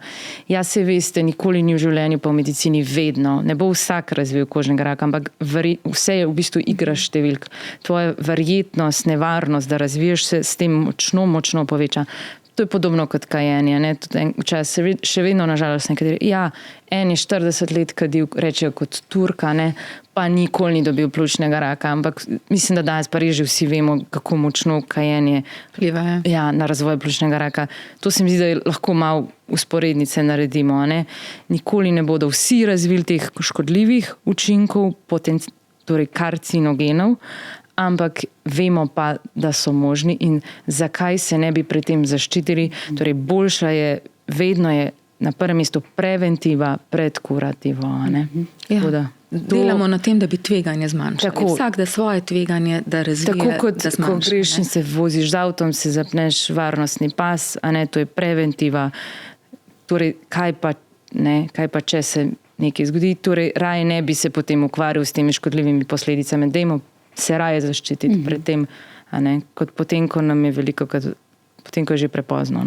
Se veste, nikoli ni v življenju, pa v medicini vedno. Ne bo vsak razvil kožnega raka, ampak vse je v bistvu igra številk. Tvoja verjetnost, nevarnost, da razviješ se, s tem močno poveča. To je podobno kot kajenje. Včasih še vedno, nažalost, nekateri, en je 40 let kadil, rečejo kot Turka, pa nikoli ni dobil pljučnega raka, ampak mislim, da danes pa res že vsi vemo, kako močno kajenje vpliva na razvoj pljučnega raka. To se mi zdi, da lahko malo usporednice naredimo. Nikoli ne bodo vsi razvili teh škodljivih učinkov, torej karcinogenov, ampak vemo pa, da so možni in zakaj se ne bi pri tem zaščitili. Torej, boljša je, vedno je na prvem mestu preventiva pred kurativo. Delamo na tem, da bi tveganje zmanjšali. Vsak da svoje tveganje, da razvije, tako kot da zmanjša. Ko greš in se voziš z avtom, se zapneš varnostni pas, to je preventiva. Torej, kaj pa če se nekaj zgodi? Torej, raje ne bi se potem ukvarjal s temi škodljivimi posledicami. Dajmo se raje zaščititi pred tem, kot potem, ko nam je veliko, potem, ko je že prepozno.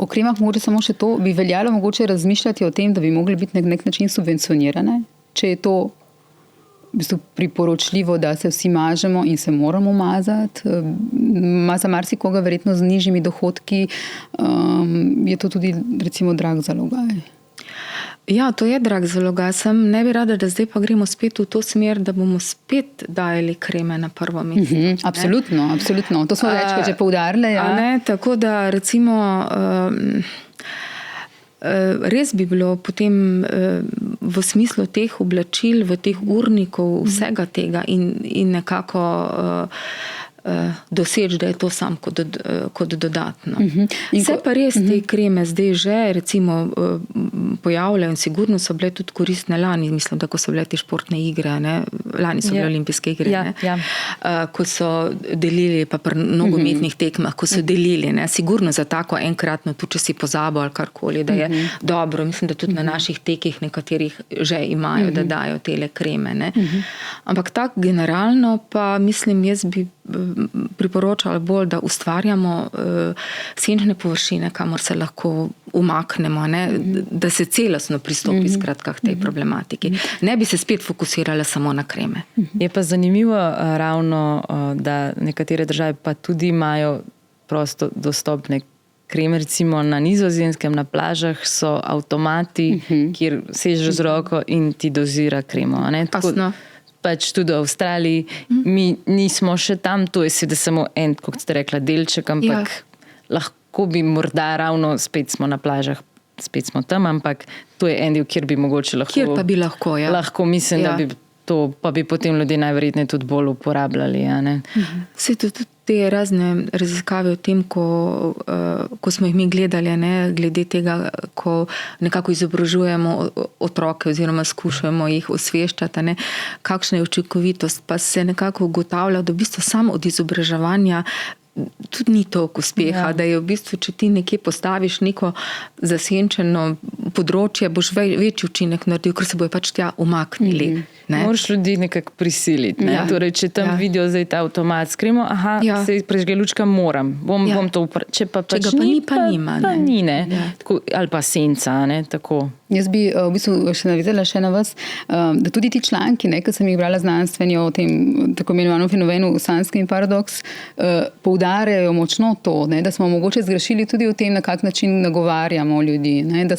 O kremah mogoče samo še to, bi veljalo mogoče razmišljati o tem, da bi mogli biti na nek način subvencionirane, če je to v bistvu priporočljivo, da se vsi mažemo in se moramo mazati. Za marsikoga verjetno z nižjimi dohodki je to tudi recimo drag zalogaj. Ja, to je drag zalogaj. Sem ne bi rada, da zdaj pa gremo spet v to smer, da bomo spet dajali kreme na prvo mesto. Absolutno. To smo večkrat že poudarili. Ja. Tako da recimo res bi bilo potem v smislu teh oblačil, v teh urnikov, vsega tega in nekako doseči, da je to sam kot dodatno. Se pa res te kreme zdaj že recimo pojavljajo in sigurno so bile tudi koristne lani, mislim, da ko so bile te športne igre, ne? Lani so bile olimpijske igre, ne? Ko so delili, pa pri nogometnih tekmah, ko so delili, ne? Sigurno za tako enkratno, tudi če si pozabil ali karkoli, da je dobro. Mislim, da tudi na naših tekih nekaterih že imajo, da dajo tele kreme, ne? Ampak tako generalno pa mislim, jaz bi priporočala bolj, da ustvarjamo senčne površine, kamor se lahko umaknemo, ne? Da se celostno pristopi skratka k tej problematiki. Ne bi se spet fokusirala samo na kreme. Je pa zanimivo ravno, da nekatere države pa tudi imajo prosto dostopne kreme, recimo na Nizozemskem, na plažah so avtomati, kjer sežeš z roko in ti dozira kremo. Pasno. Pač tudi v Avstraliji, mi nismo še tam, to je seveda samo en, kot ste rekla, delček, ampak lahko bi morda ravno, spet smo na plažah, spet smo tam, ampak to je en del, kjer bi mogoče lahko... Kjer pa bi lahko, ja. Lahko mislim, da bi to, pa bi potem ljudje najverjetneje tudi bolj uporabljali, ja, ne? Vse tudi te razne raziskave o tem, ko smo jih mi gledali, ne, glede tega, ko nekako izobražujemo otroke oziroma skušamo jih osveščati, ne, kakšna je učinkovitost, pa se nekako ugotavlja, da v bistvu samo od izobraževanja tudi ni toliko uspeha, da je v bistvu, če ti nekje postaviš neko zasenčeno področje, boš večji učinek naredil, ker se bojo pač tja umaknili. Moraš ljudi nekako prisiliti. Ne? Torej, če tam vidijo zdaj ta avtomat s kremo, se prežge lučka, moram. Bom to če pa pač ni, pa ni, ne. Tako, ali pa senca, ne, tako. Jaz bi v bistvu še navezala še na vas, da tudi ti članki, ki sem jih brala znanstveni o tem tako imenovanem fenomenu Sunskine paradoks, poudarjajo močno to, ne, da smo mogoče zgrešili tudi v tem, na kak način nagovarjamo ljudi, ne, da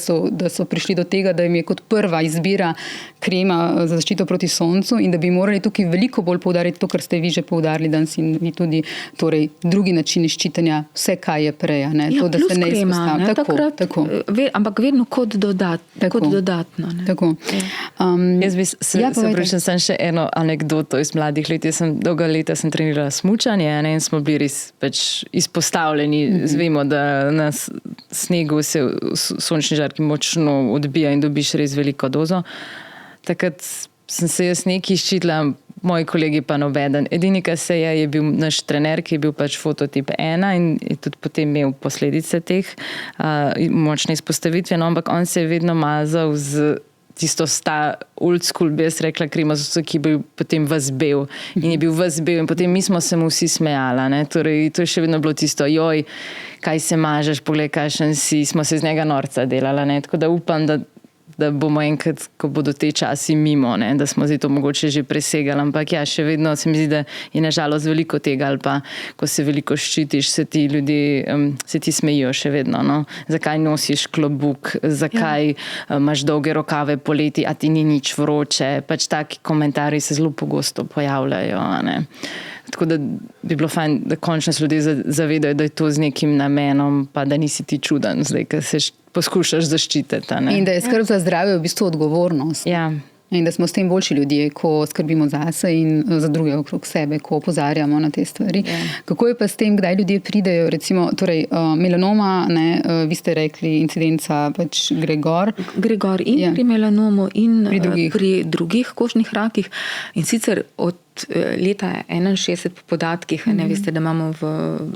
so prišli do tega, da jim je kot prva izbira krema za zaščito proti soncu in da bi morali tukaj veliko bolj poudariti to, kar ste vi že poudarili danes in vi tudi, torej drugi načini ščitenja, vse kaj je prej, ne, to, da se ne izpostavlja. Tako. Ampak vedno kot dodatno. Ne? Tako. Jaz bi se vprašala sem še eno anekdoto iz mladih let. Jaz sem dolga leta trenirala smučanje, ne, in smo bili res pač izpostavljeni. Vemo, da na snegu se sončni žarki močno odbija in dobiš res veliko dozo. Takrat sem se jaz nekaj ščitila, moji kolegi pa nobeden. Edini, kar se je bil naš trener, ki je bil pač fototip 1 in je tudi potem imel posledice teh močne izpostavitve, no, ampak on se je vedno mazal z tisto old school, bi jaz rekla, kremo, ki je bil potem ves bel in je bil ves bel in potem mi smo se mu vsi smejala, ne, torej to je še vedno bilo tisto, joj, kaj se mažeš, poglej, kakšen si, smo se z njega norca delala, ne, tako da upam, da bomo enkrat, ko bodo te časi mimo, ne, da smo zdaj to mogoče že presegali, ampak ja, še vedno se mi zdi, da je nažalost veliko tega, ali pa, ko se veliko ščitiš, se ti ljudje, se ti smejijo še vedno, no. Zakaj nosiš klobuk, zakaj imaš dolge rokave poleti, a ti ni nič vroče, pač taki komentarji se zelo pogosto pojavljajo, ne. Tako da bi bilo fajn, da končno se ljudje zavedajo, da je to z nekim namenom, pa da nisi ti čuden zdaj, ker se poskušaš zaščititi. Ne? In da je skrb za zdravje v bistvu odgovornost. Ja. In da smo s tem boljši ljudje, ko skrbimo zase in za druge okrog sebe, ko opozarjamo na te stvari. Ja. Kako je pa s tem, kdaj ljudje pridejo, recimo, torej melanoma, ne, vi ste rekli, incidenca pač gre gor. Gre gor in pri melanomu in pri drugih kožnih rakih. In sicer od leta 61 po podatkih, ne veste, da imamo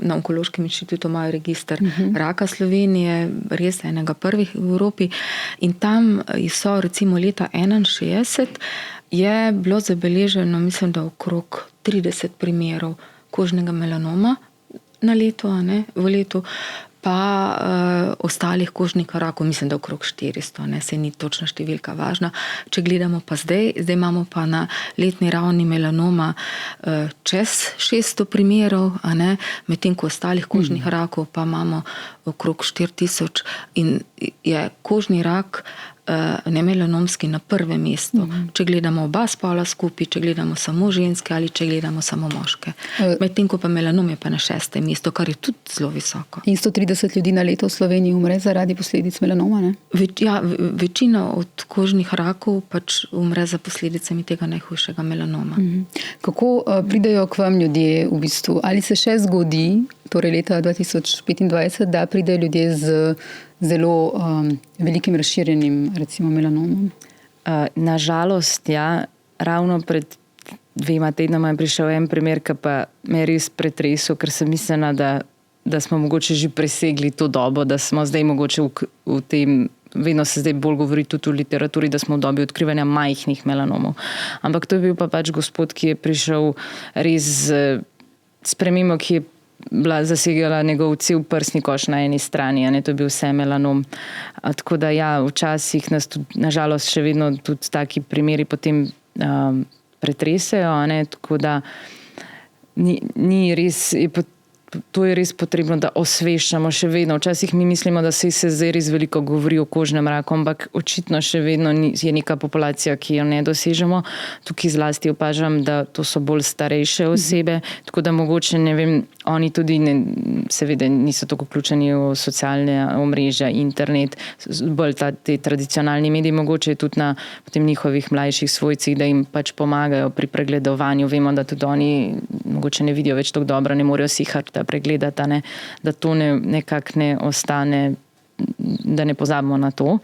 na Onkološkem inštitutu imajo register raka Slovenije, res enega prvih v Evropi, in tam so recimo leta 61 je bilo zabeleženo, mislim, da okrog 30 primerov kožnega melanoma na leto, ne, v letu. pa ostalih kožnih rakov, mislim, da okrog 400, ne, se ni točna številka važna. Če gledamo pa zdaj imamo pa na letni ravni melanoma čez 600 primerov, medtem ko ostalih kožnih rakov pa imamo okrog 4000 in je kožni rak nemelanomski na prvem mestu. Če gledamo oba spola skupaj, če gledamo samo ženske ali če gledamo samo moške. Medtem ko pa melanom je pa na 6. mestu, kar je tudi zelo visoko. In 130 ljudi na leto v Sloveniji umre zaradi posledic melanoma, ne? Večina od kožnih rakov pač umre za posledicami tega najhujšega melanoma. Kako pridejo k vam ljudje v bistvu? Ali se še zgodi, torej leta 2025, da pridejo ljudje z zelo velikim razširjenim, recimo, melanomom? Nažalost, ja. Ravno pred 2 tednoma je prišel en primer, ki pa me je res pretresel, ker sem mislila, da smo mogoče že presegli to dobo, da smo zdaj mogoče v tem, vedno se zdaj bolj govori tudi v literaturi, da smo v dobi odkrivanja majhnih melanomov. Ampak to je bil pa pač gospod, ki je prišel res z spremembo, ki je bila zasegala njegov cel prsni koš na eni strani, to je bil vse melanom. Tako da ja, včasih nas tudi, nažalost, še vedno tudi taki primeri potem pretresejo, tako da ni res, to je res potrebno, da osveščamo še vedno. Včasih mi mislimo, da se zdaj res veliko govori o kožnem raku, ampak očitno še vedno je neka populacija, ki jo ne dosežemo. Tukaj zlasti opažam, da to so bolj starejše osebe, tako da mogoče, ne vem, oni tudi seveda niso tako vključeni v socialne omrežja, internet, bolj te tradicionalni mediji, mogoče tudi na potem njihovih mlajših svojcih, da jim pač pomagajo pri pregledovanju. Vemo, da tudi oni mogoče ne vidijo več tako dobro, ne morejo si pregledati, da to nekako ne ostane, da ne pozabimo na to.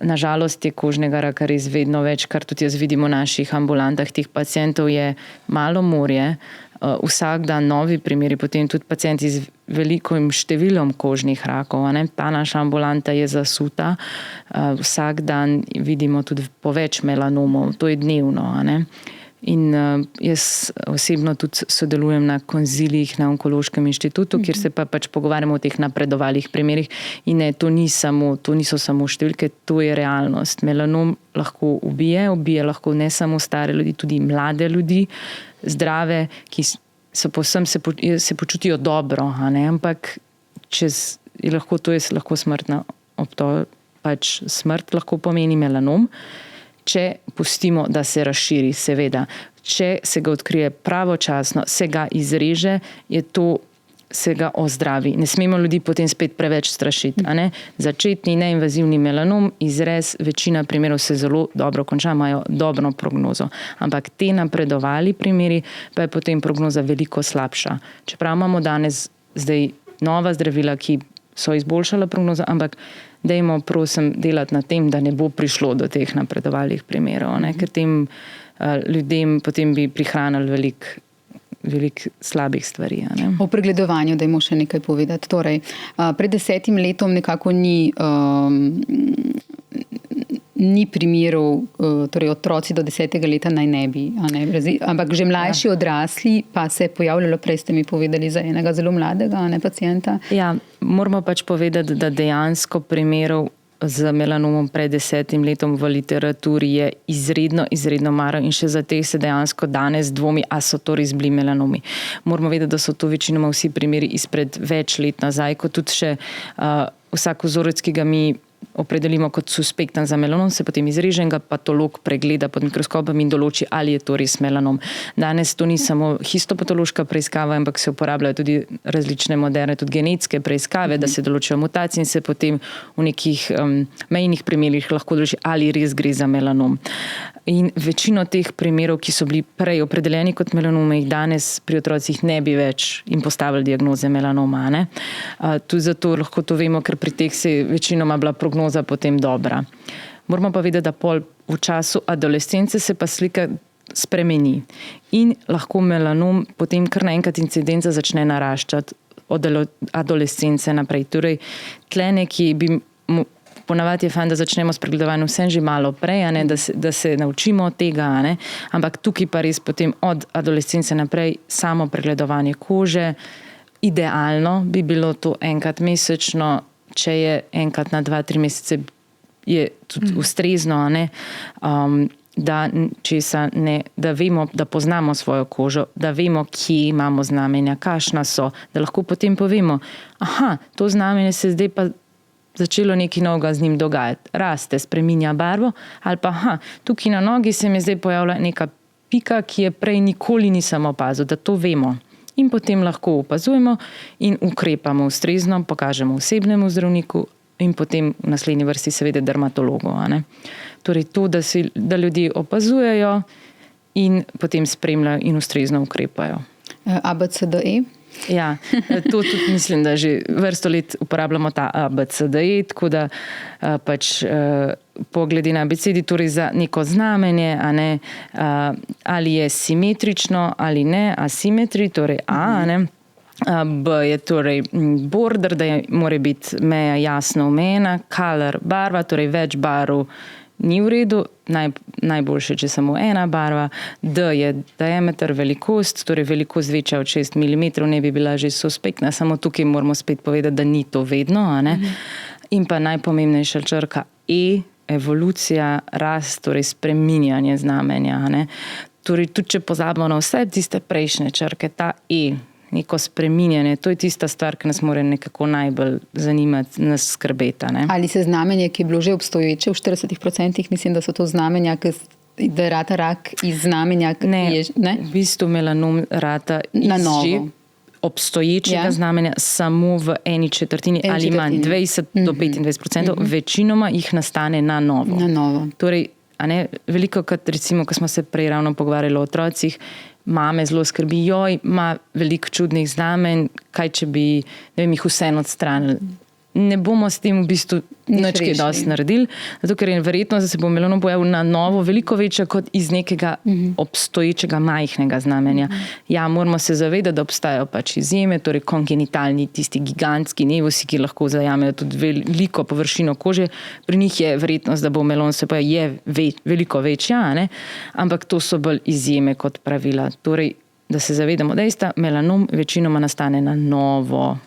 Nažalost je kožnega raka res vedno več, kar tudi jaz vidim v naših ambulantah. Teh pacientov je malo morje, vsak dan novi primeri, potem tudi pacienti z velikim številom kožnih rakov. Ta naša ambulanta je zasuta, vsak dan vidimo tudi po več melanomov, to je dnevno. In jaz osebno tudi sodelujem na konzilijih na Onkološkem inštitutu, kjer se pa pač pogovarjamo o teh napredovalih primerih. In ne, to niso samo številke, to je realnost. Melanom lahko ubije lahko ne samo stare ljudi, tudi mlade ljudi, zdrave, ki se počutijo dobro, ampak to je lahko smrtna pač smrt lahko pomeni melanom. Če pustimo, da se razširi, seveda. Če se ga odkrije pravočasno, se ga izreže, se ga ozdravi. Ne smemo ljudi potem spet preveč strašiti. Začetni neinvazivni melanom, izrez, večina primerov se zelo dobro konča, imajo dobro prognozo. Ampak te napredovali primeri, pa je potem prognoza veliko slabša. Čeprav imamo danes zdaj nova zdravila, ki so izboljšala prognozo, ampak dajmo, prosim, delati na tem, da ne bo prišlo do teh napredovalih primerov, ker tem ljudem potem bi prihranili veliko slabih stvari. O pregledovanju dajmo še nekaj povedati. Torej, pred 10 letom nekako ni primerov, torej otroci do 10. leta naj ne bi, ampak že mlajši odrasli pa se je pojavljalo, prej ste mi povedali za enega zelo mladega pacienta. Ja, moramo pač povedati, da dejansko primerov z melanomom pred 10 letom v literaturi je izredno malo in še za teh se dejansko danes dvomi, a so to res bili melanomi. Moramo vedeti, da so to večinoma vsi primeri izpred več let nazaj, ko tudi še vsak vzorec, ki ga mi opredelimo kot suspektan za melanom, se potem izreže in ga patolog pregleda pod mikroskopom in določi, ali je to res melanom. Danes to ni samo histopatološka preiskava, ampak se uporabljajo tudi različne moderne, tudi genetske preiskave, da se določijo mutacije in se potem v nekih mejnih primerih lahko določi, ali res gre za melanom. In večino teh primerov, ki so bili prej opredeljeni kot melanome, jih danes pri otrocih ne bi več jim postavili diagnoze melanoma. Tudi zato lahko to vemo, ker pri teh se večinoma bila prognoza potem dobra. Moramo pa vedeti, da v času adolescence se pa slika spremeni in lahko melanom potem kar naenkrat incidenca začne naraščati od adolescence naprej. Torej, tle nekje bi ponavadi je fajn, da začnemo s pregledovanjem vsem že malo prej, da se naučimo tega, ampak tukaj pa res potem od adolescence naprej samo pregledovanje kože, idealno bi bilo to enkrat mesečno, če je enkrat na 2-3 mesece, je tudi ustrezno, a ne? Da vemo, da poznamo svojo kožo, da vemo, kje imamo znamenja, kakšna so, da lahko potem povemo, to znamenje se zdaj pa začelo nekaj novega z njim dogajati. Raste, spreminja barvo, ali pa tukaj na nogi se mi zdaj pojavlja neka pika, ki je prej nikoli nisem opazil, da to vemo. In potem lahko opazujemo in ukrepamo ustrezno, pokažemo osebnemu zdravniku in potem v naslednji vrsti seveda dermatologu. Torej to, da ljudje opazujejo in potem spremljajo in ustrezno ukrepajo. ABCDE? Ja, to tudi mislim, da že vrsto let uporabljamo ta ABCDE, tako da pogledi na abecedi, torej za neko znamenje, ali je simetrično ali ne, asimetri, torej A, ne. B je torej border, da mora biti meja jasno omejena, color, barva, torej več barv ni v redu, najboljše, če samo ena barva. D je diameter, velikost, torej velikost večja od 6 mm ne bi bila že suspektna, samo tukaj moramo spet povedati, da ni to vedno, In pa najpomembnejša črka E, evolucija, rast, torej spreminjanje znamenja, Torej tudi, če pozabimo na vse tiste prejšnje črke, ta E, neko spreminjanje, to je tista stvar, ki nas mora nekako najbolj zanimati, nas skrbeti. Ali se znamenje, ki je bilo že obstoječe v 40%, mislim, da so to znamenja, da je rata rak iz znamenja, ki je... Ne, v bistvu melanom rata iz že obstoječega znamenja samo v 1/4 ali manj, 20 do 25%, večinoma jih nastane na novo. Na novo. Torej, veliko, recimo, ko smo se prej ravno pogovarjali o otrocih, mame zelo skrbi, ima veliko čudnih znamenj, kaj če bi, jih vseeno odstranili. Ne bomo s tem v bistvu nič kaj dosti naredili, zato ker je verjetnost, da se bo melanom pojavil na novo veliko večja kot iz nekega obstoječega majhnega znamenja. Ja, moramo se zavedati, da obstajajo izjeme, torej kongenitalni, tisti gigantski nevosi, ki lahko zajamejo tudi veliko površino kože. Pri njih je verjetnost, da bo melon se pojavil, veliko večja, ampak to so bolj izjeme kot pravila. Torej, da se zavedamo dejstva, melanom večinoma nastane na novo,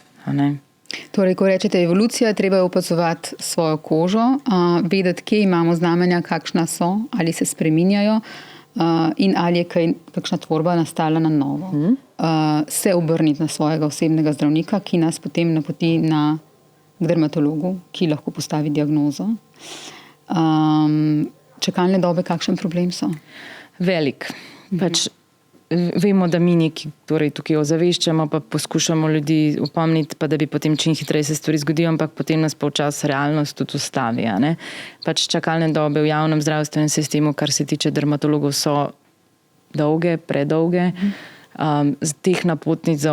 Torej, ko rečete evolucija, treba je opazovati svojo kožo, vedeti, kje imamo znamenja, kakšna so, ali se spreminjajo in ali je kakšna tvorba nastala na novo. Se obrniti na svojega osebnega zdravnika, ki nas potem napoti k dermatologu, ki lahko postavi diagnozo. Čakalne dobe, kakšen problem so? Velik. Vemo, da mi neki tukaj ozaveščamo, pa poskušamo ljudi upomniti, pa da bi potem čim hitreje se stvari zgodijo, ampak potem nas pa včasih realnost tudi ustavi. Čakalne dobe v javnem zdravstvenem sistemu, kar se tiče dermatologov, so dolge, predolge. Z teh napotnic za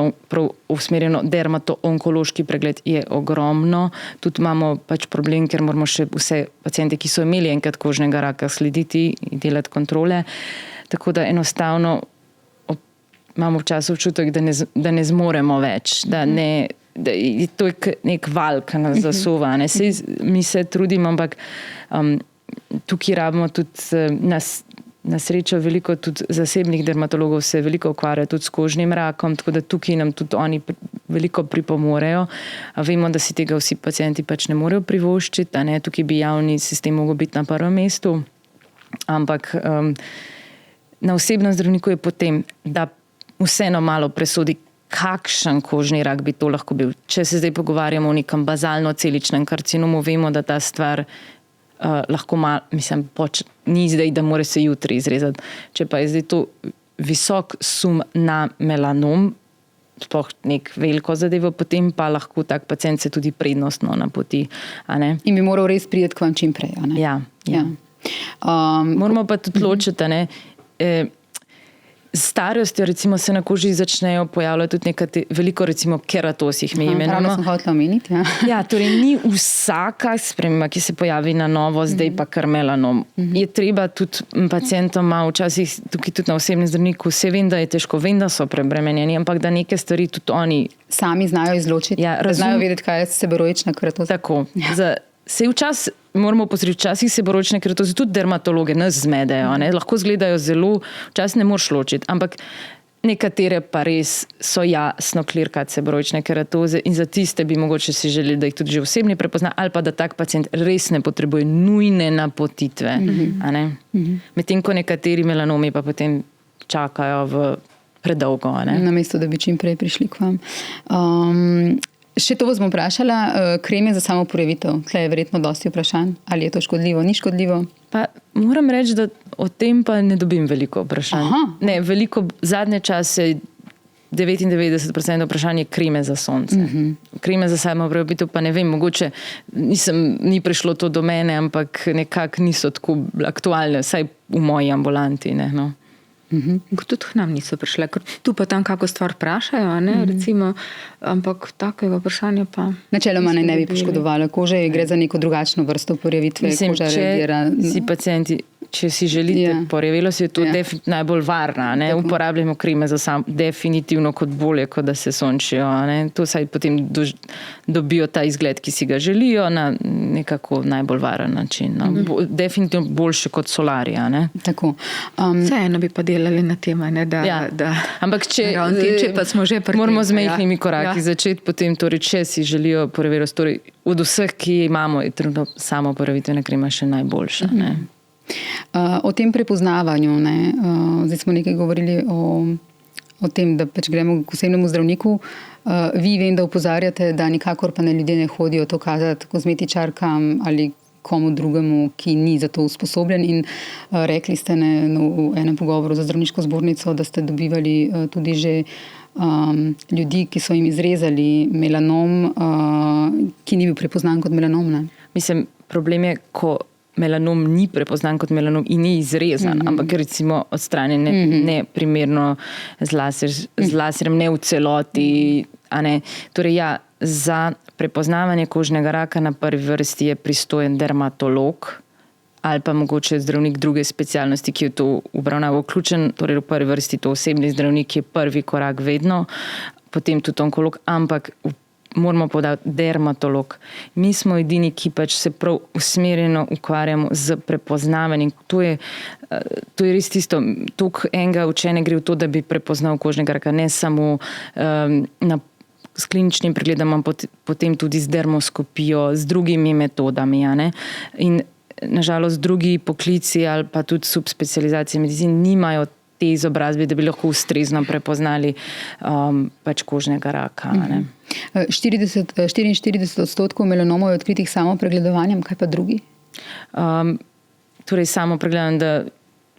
usmerjeno dermato-onkološki pregled je ogromno. Tudi imamo problem, ker moramo še vse paciente, ki so imeli enkrat kožnega raka, slediti in delati kontrole. Tako da enostavno imamo včasih občutek, da ne zmoremo več, da je to nek val, ki nas zasuva. Mi se trudimo, ampak tukaj rabimo tudi na srečo veliko tudi zasebnih dermatologov se veliko ukvarjajo tudi s kožnim rakom, tako da tukaj nam tudi oni veliko pripomorejo. Vemo, da si tega vsi pacienti ne morejo privoščiti, tukaj bi javni sistem mogel biti na prvem mestu, ampak na osebnem zdravniku je potem, da vseeno malo presodi, kakšen kožni rak bi to lahko bil. Če se zdaj pogovarjamo o nekem bazalno-celičnem karcinomu, vemo, da ta stvar lahko ni zdaj, da mora se jutri izrezati. Če pa je zdaj to visok sum na melanom, sploh nek veliko zadevo, potem pa lahko tak pacient se tudi prednostno napoti. In bi moral res priti k vam čim prej. Ja. Moramo pa tudi ločiti, s starostjo recimo se na koži začnejo pojavljati tudi veliko recimo keratoz jih mi imenujemo. Pravno sem hotela omeniti, Ja, torej ni vsaka sprememba, ki se pojavi na novo, zdaj pa kar melanom. Je treba tudi pacientom včasih tukaj tudi na osebnem zdravniku, se vem, da je težko, vem, da so prebremenjeni, ampak da neke stvari tudi oni sami znajo izločiti, znajo vedeti, kaj je seboroična keratoza. Tako, se včasih moramo pozreti, včasih seboroične keratoze tudi dermatologe nas zmedejo, lahko izgledajo zelo, včasih ne moreš ločiti, ampak Nekatere pa res so jasno clear-cut seboroične keratoze in za tiste bi mogoče si želeli, da jih tudi že osebni prepozna, ali pa da tak pacient res ne potrebuje nujne napotitve. Medtem ko nekateri melanomi pa potem čakajo predolgo. Namesto, da bi čim prej prišli k vam. Še to vas bom vprašala, kreme za samoporevitev. Tle je verjetno dosti vprašanj. Ali je to škodljivo, ni škodljivo? Pa moram reči, da o tem pa ne dobim veliko vprašanj. Ne, zadnje čase 99% vprašanj je kreme za sonce. Kreme za samoporevitev pa ne vem, mogoče ni prišlo to do mene, ampak nekako niso tako aktualne, vsaj v moji ambulanti. No. Tudi k nam niso prišle, ker tu pa tam kako stvar vprašajo, recimo, ampak takega vprašanja pa... Načeloma ne bi poškodovalo kože, gre za neko drugačno vrsto porjavitve, koža reagira. Če si želite porjavelost, je to definitivno najbolj varna. Uporabljamo kreme za definitivno kot bolje, kot da se sončijo. To saj potem dobijo ta izgled, ki si ga želijo, na nekako najbolj varen način. Definitivno boljše kot solarija. Tako. Vseeno bi pa delali na tem, ampak če pa smo že moramo z majhnimi koraki začeti, potem torej, če si želijo porjavelost, torej od vseh, ki imamo, je trenutno samoporavitvena krema še najboljša. O tem prepoznavanju, zdaj smo nekaj govorili o tem, da pač gremo k osebnemu zdravniku. Vi vem, da opozarjate, da nikakor pa ljudje ne hodijo to kazati kozmetičarkam ali komu drugemu, ki ni za to usposobljen. In rekli ste v enem pogovoru za zdravniško zbornico, da ste dobivali tudi že ljudi, ki so jim izrezali melanom, ki ni bil prepoznan kot melanom. Mislim, problem je, ko melanom ni prepoznan kot melanom in ni izrezan, ampak recimo odstranjen neprimerno z laserjem, ne v celoti. Torej za prepoznavanje kožnega raka na prvi vrsti je pristojen dermatolog ali pa mogoče zdravnik druge specialnosti, ki je to obravnavo vključen. Torej v prvi vrsti to osebni zdravnik je prvi korak vedno, potem tudi onkolog, ampak moramo podati dermatolog. Mi smo edini, ki pač se prav usmerjeno ukvarjamo z prepoznavanjem. To je res tisto, toliko enega učenja gre v to, da bi prepoznal kožnega raka, ne samo s kliničnim pregledom, potem tudi z dermoskopijo, z drugimi metodami. In nažalost drugi poklici ali pa tudi subspecializacije medicine nimajo te izobrazbe, da bi lahko ustrezno prepoznali pač kožnega raka. 44% melanomov je odkritih samo pregledovanjem, kaj pa drugi? Torej samo pregledam, da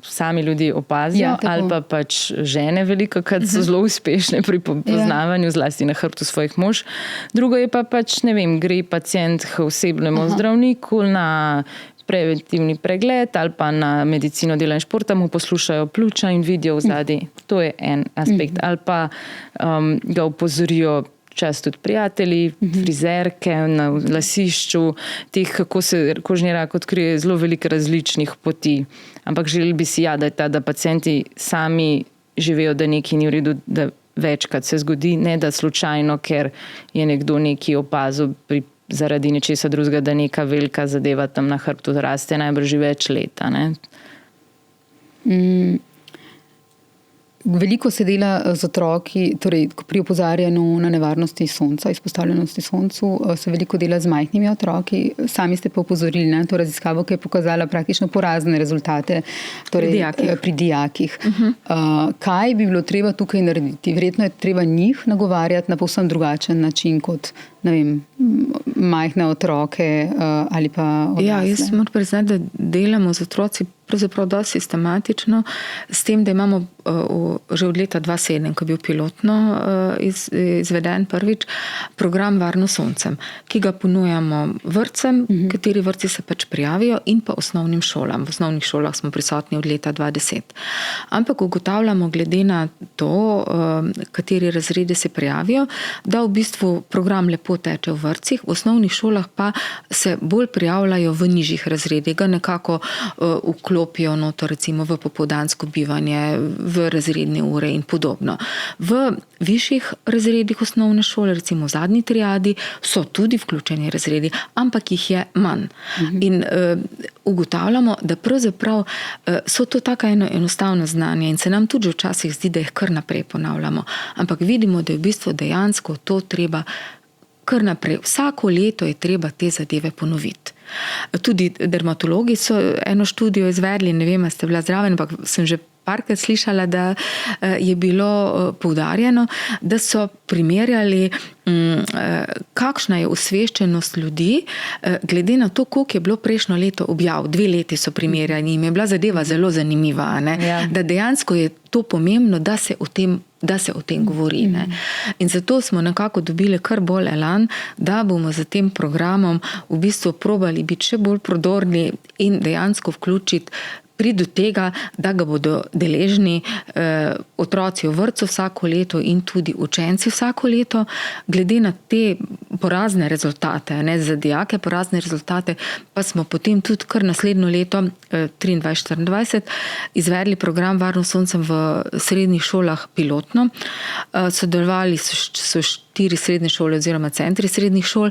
sami ljudje opazijo, ali pa pač žene veliko, kad so zelo uspešne pri poznavanju, zlasti na hrbtu svojih mož. Drugo je pa pač, ne vem, gre pacient k osebnemu zdravniku na preventivni pregled ali pa na medicino dela in športa, mu poslušajo pljuča in vidijo vzadi. To je en aspekt. Ali pa ga upozorijo čas tudi prijatelji, frizerke na lasišču, teh, kako se kožni rak odkrije, zelo veliko različnih poti. Ampak želeli bi si, da pacienti sami živejo, da nekaj ni v redu, da večkrat se zgodi, ne da slučajno, ker je nekdo nekaj opazil zaradi nečesa drugega, da neka velika zadeva tam na hrbtu raste najbrž že več leta. Veliko se dela z otroki, torej pri opozarjanju na nevarnosti sonca, izpostavljenosti soncu, se veliko dela z majhnimi otroki. Sami ste pa opozorili na to raziskavo, ki je pokazala praktično porazne rezultate pri dijakih. Kaj bi bilo treba tukaj narediti? Verjetno je treba njih nagovarjati na povsem drugačen način kot, ne vem, majhne otroke ali pa odlasle. Jaz moram priznati, da delamo z otroci pravzaprav dosti sistematično, s tem, da imamo že od leta 2007, ko je bil pilotno izveden prvič, program Varno soncem, ki ga ponujamo vrtcem, kateri vrtci se pač prijavijo, in pa osnovnim šolam. V osnovnih šolah smo prisotni od leta 2010. Ampak ugotavljamo glede na to, kateri razredi se prijavijo, da v bistvu program lepo tako teče v vrtcih, v osnovnih šolah pa se bolj prijavljajo v nižjih razredih, ga nekako vklopijo noto recimo v popoldansko bivanje, v razredne ure in podobno. V višjih razredih osnovne šole, recimo v zadnji triadi, so tudi vključeni razredi, ampak jih je manj. In ugotavljamo, da pravzaprav so to taka enostavna znanja in se nam tudi včasih zdi, da jih kar naprej ponavljamo. Ampak vidimo, da je v bistvu dejansko to treba kar naprej. Vsako leto je treba te zadeve ponoviti. Tudi dermatologi so eno študijo izvedli, ne vem, ste bila zraven, ampak sem že parkrat slišala, da je bilo poudarjeno, da so primerjali, kakšna je osveščenost ljudi, glede na to, koliko je bilo prejšnjo leto objav. 2 leti so primerjali in je bila zadeva zelo zanimiva, ne? Ja. Da dejansko je to pomembno, da se o tem govori. Ne? In zato smo nekako dobili kar bolj elan, da bomo z tem programom v bistvu probali biti še bolj prodorni in dejansko vključiti priti do tega, da ga bodo deležni otroci v vrtcu vsako leto in tudi učenci vsako leto. Glede na te porazne rezultate, ne, za dijake porazne rezultate, pa smo potem tudi kar naslednjo leto, 23-24, izvedli program Varno soncem v srednjih šolah pilotno. Sodelovali so 4 srednje šole oziroma centri srednjih šol.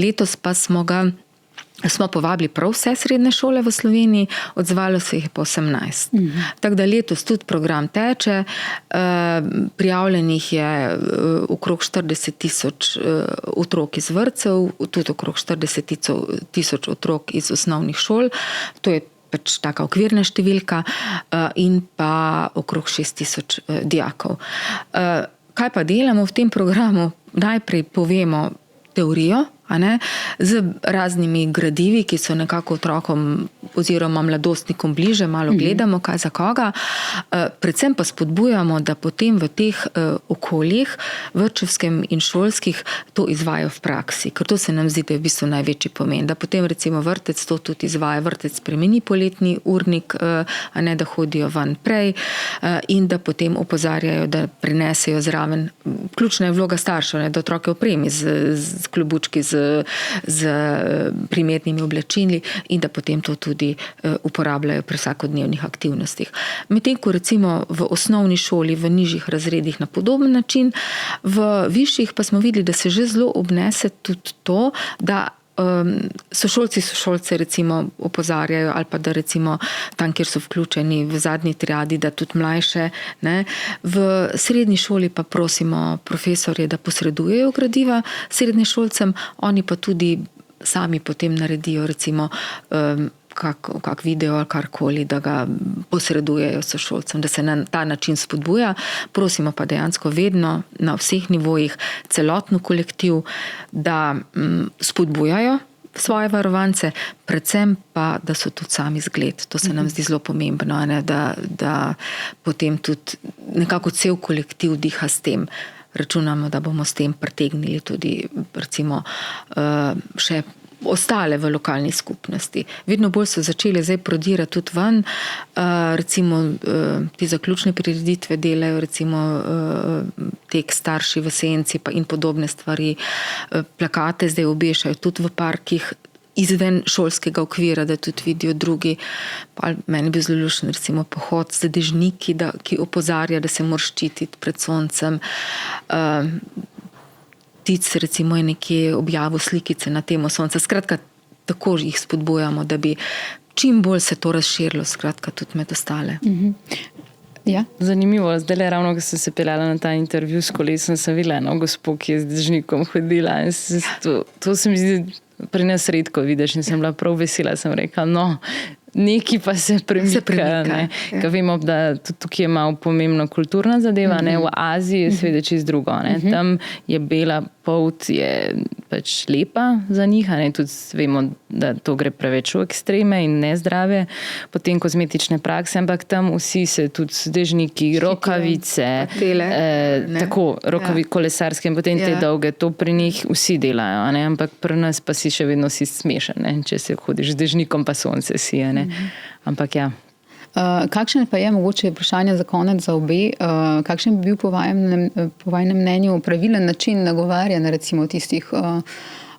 Letos pa smo povabili prav vse srednje šole v Sloveniji, odzvalo se jih pa 18. Tako da letos tudi program teče, prijavljenih je okrog 40,000 otrok iz vrtcev, tudi okrog 40,000 otrok iz osnovnih šol, to je pač taka okvirna številka, in pa okrog 6,000 dijakov. Kaj pa delamo v tem programu? Najprej povemo teorijo, z raznimi gradivi, ki so nekako otrokom oziroma mladostnikom bliže, malo gledamo, kaj za koga. Predvsem pa spodbujamo, da potem v teh okoljih, vrtčevskem in šolskih, to izvajo v praksi. Ker to se nam zdi, da je v bistvu največji pomen. Da potem recimo vrtec to tudi izvaja. Vrtec spremeni poletni urnik, a ne da hodijo van prej, in da potem opozarjajo, da prinesejo zraven. Ključna je vloga staršev, da otroke opremi z klobučki, z primetnimi oblačili in da potem to tudi uporabljajo pri vsakodnevnih aktivnostih. Medtem ko recimo v osnovni šoli, v nižjih razredih na podoben način, v višjih pa smo videli, da se že zelo obnese tudi to, da sošolce recimo opozarjajo ali pa da recimo tam, kjer so vključeni v zadnji triadi, da tudi mlajše. Ne? V srednji šoli pa prosimo profesorje, da posredujejo gradiva srednješolcem, oni pa tudi sami potem naredijo recimo kak video ali karkoli, da ga posredujejo sošolcem, da se na ta način spodbuja. Prosimo pa dejansko vedno na vseh nivojih celotno kolektiv, da spodbujajo svoje varovance, predvsem pa, da so tudi sami zgled. To se nam zdi zelo pomembno, ne? Da potem tudi nekako cel kolektiv diha s tem. Računamo, da bomo s tem pritegnili tudi recimo še ostale v lokalni skupnosti. Vedno bolj so začeli zdaj prodirati tudi ven, recimo te zaključne prireditve delajo, recimo tek Starši v senci in podobne stvari. Plakate zdaj obešajo tudi v parkih izven šolskega okvira, da tudi vidijo drugi. Meni bi zelo lušen recimo pohod z dežniki, ki opozarja, da se mora ščititi pred soncem. Tic recimo je nekje objavil slikice na temo sonca. Skratka, tako jih spodbujamo, da bi čim bolj se to razširilo, skratka, tudi med ostale. Ja. Zanimivo, zdaj ravno, ko sem se peljala na ta intervju s kolesom, sem videla eno gospo, ki je z dežnikom hodila. To se mi zdi pri nas redko vidiš in sem bila prav vesela. Sem rekla, neki pa se premika. Ker vemo, da tudi tukaj je malo pomembno kulturna zadeva. Ne? V Aziji je seveda čisto drugo. Ne? Tam je bela polt je pač lepa za njih. Ne? Tudi vemo, da to gre preveč v ekstreme in nezdrave. Potem kozmetične prakse, ampak tam vsi se tudi dežniki, rokavice, tako, kolesarske in potem te dolge, to pri njih vsi delajo. Ne? Ampak pri nas pa si še vedno si smešen, ne? Če se hodiš z dežnikom pa sonce si. Ne? Ampak ja. Kakšen pa je mogoče vprašanje za konec za obe? Kakšen bi bil po vajnem mnenju pravilen način nagovarjanja recimo tistih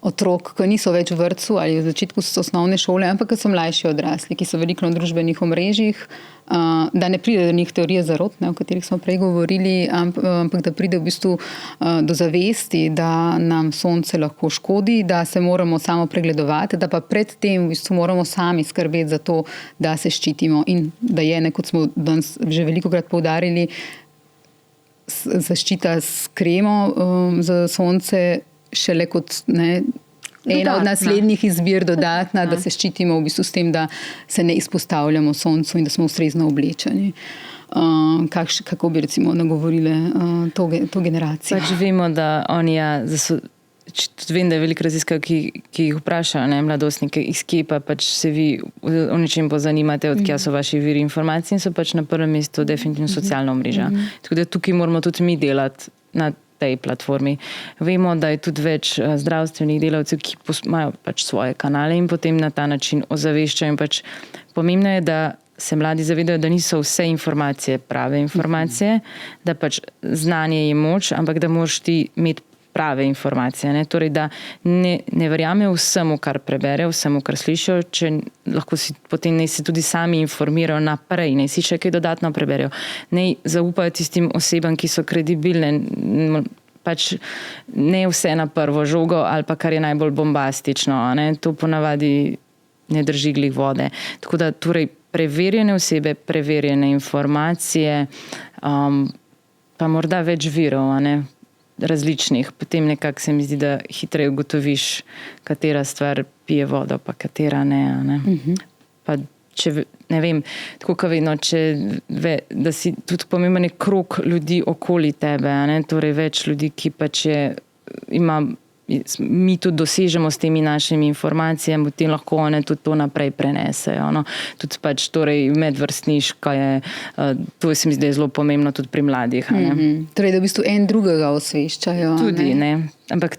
otrok, ki niso več v vrtcu ali v začetku osnovne šole, ampak ki so mlajši odrasli, ki so veliko na družbenih omrežjih, da ne pride do njih teorije zarot, o katerih smo prej govorili, ampak da pride v bistvu do zavesti, da nam sonce lahko škodi, da se moramo samo pregledovati, da pa predtem v bistvu moramo sami skrbeti za to, da se ščitimo in da je, kot smo danes že velikokrat poudarili, zaščita s kremo za sonce šele kot ena od naslednjih izbir dodatna, da se ščitimo v bistvu s tem, da se ne izpostavljamo soncu in da smo ustrezno oblečeni. Kako bi recimo nagovorile to generacijo? Pač vemo, da oni, vem, da je veliko raziskav, ki jih vprašajo, mladostnike, iz kje pa pač se vi o nečem pozanimate, od kje so vaši viri informacij in so pač na prvem mestu definitivno socialna omrežja. Tako da tukaj moramo tudi mi delati na tej platformi. Vemo, da je tudi več zdravstvenih delavcev, ki imajo pač svoje kanale in potem na ta način ozaveščajo. In pač pomembno je, da se mladi zavedajo, da niso vse informacije prave informacije, da pač znanje je moč, ampak da moraš ti imeti prave informacije. Torej, da ne verjame vsemu, kar prebere, vsemu, kar slišijo, če lahko si potem naj se tudi sami informirajo naprej, naj si še kaj dodatno preberijo. Naj zaupajo tistim osebam, ki so kredibilne, pač ne vse na prvo žogo ali pa kar je najbolj bombastično. To ponavadi ne drži glih vode. Tako da torej preverjene osebe, preverjene informacije, pa morda več virov, različnih. Potem nekako se mi zdi, da hitreje ugotoviš, katera stvar pije vodo, pa katera ne. Pa če, ne vem, tako kot vedno, da si tudi pomemben krog ljudi okoli tebe, torej več ljudi, ki pač mi tudi dosežemo s temi našimi informacijami, potem lahko one tudi to naprej prenesejo. Tudi pač torej medvrstniška je, to se mi zdi zelo pomembno tudi pri mladih. Torej, da v bistvu en drugega osveščajo. Tudi, ampak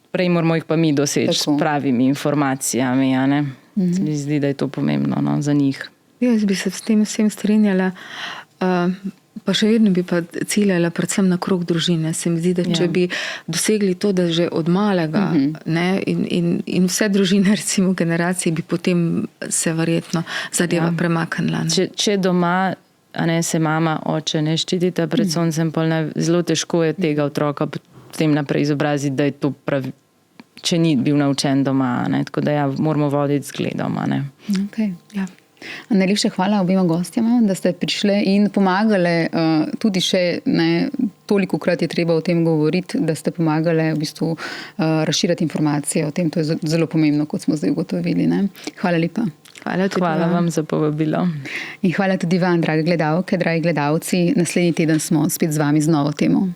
prej moramo jih pa mi doseči s pravimi informacijami. Se mi zdi, da je to pomembno za njih. Jaz bi se s tem vsem strinjala. Pa še vedno bi pa ciljala predvsem na krog družine. Se mi zdi, da če bi dosegli to, da že od malega in vse družine, recimo generacije, bi potem se verjetno zadeva premaknila. Če doma se mama, oče ne ščitita pred soncem, zelo težko je tega otroka potem naprej izobraziti, da je to pravi, če ni bil naučen doma. Tako da moramo voditi zgledom. Okay. Najlepša hvala obima gostjama, da ste prišle in pomagale, tudi še tolikokrat je treba o tem govoriti, da ste pomagale v bistvu razširiti informacije o tem. To je zelo pomembno, kot smo zdaj ugotovili. Hvala lepa. Hvala vam za povabilo. In hvala tudi vam, drage gledalke, dragi gledalci. Naslednji teden smo spet z vami z novo temo.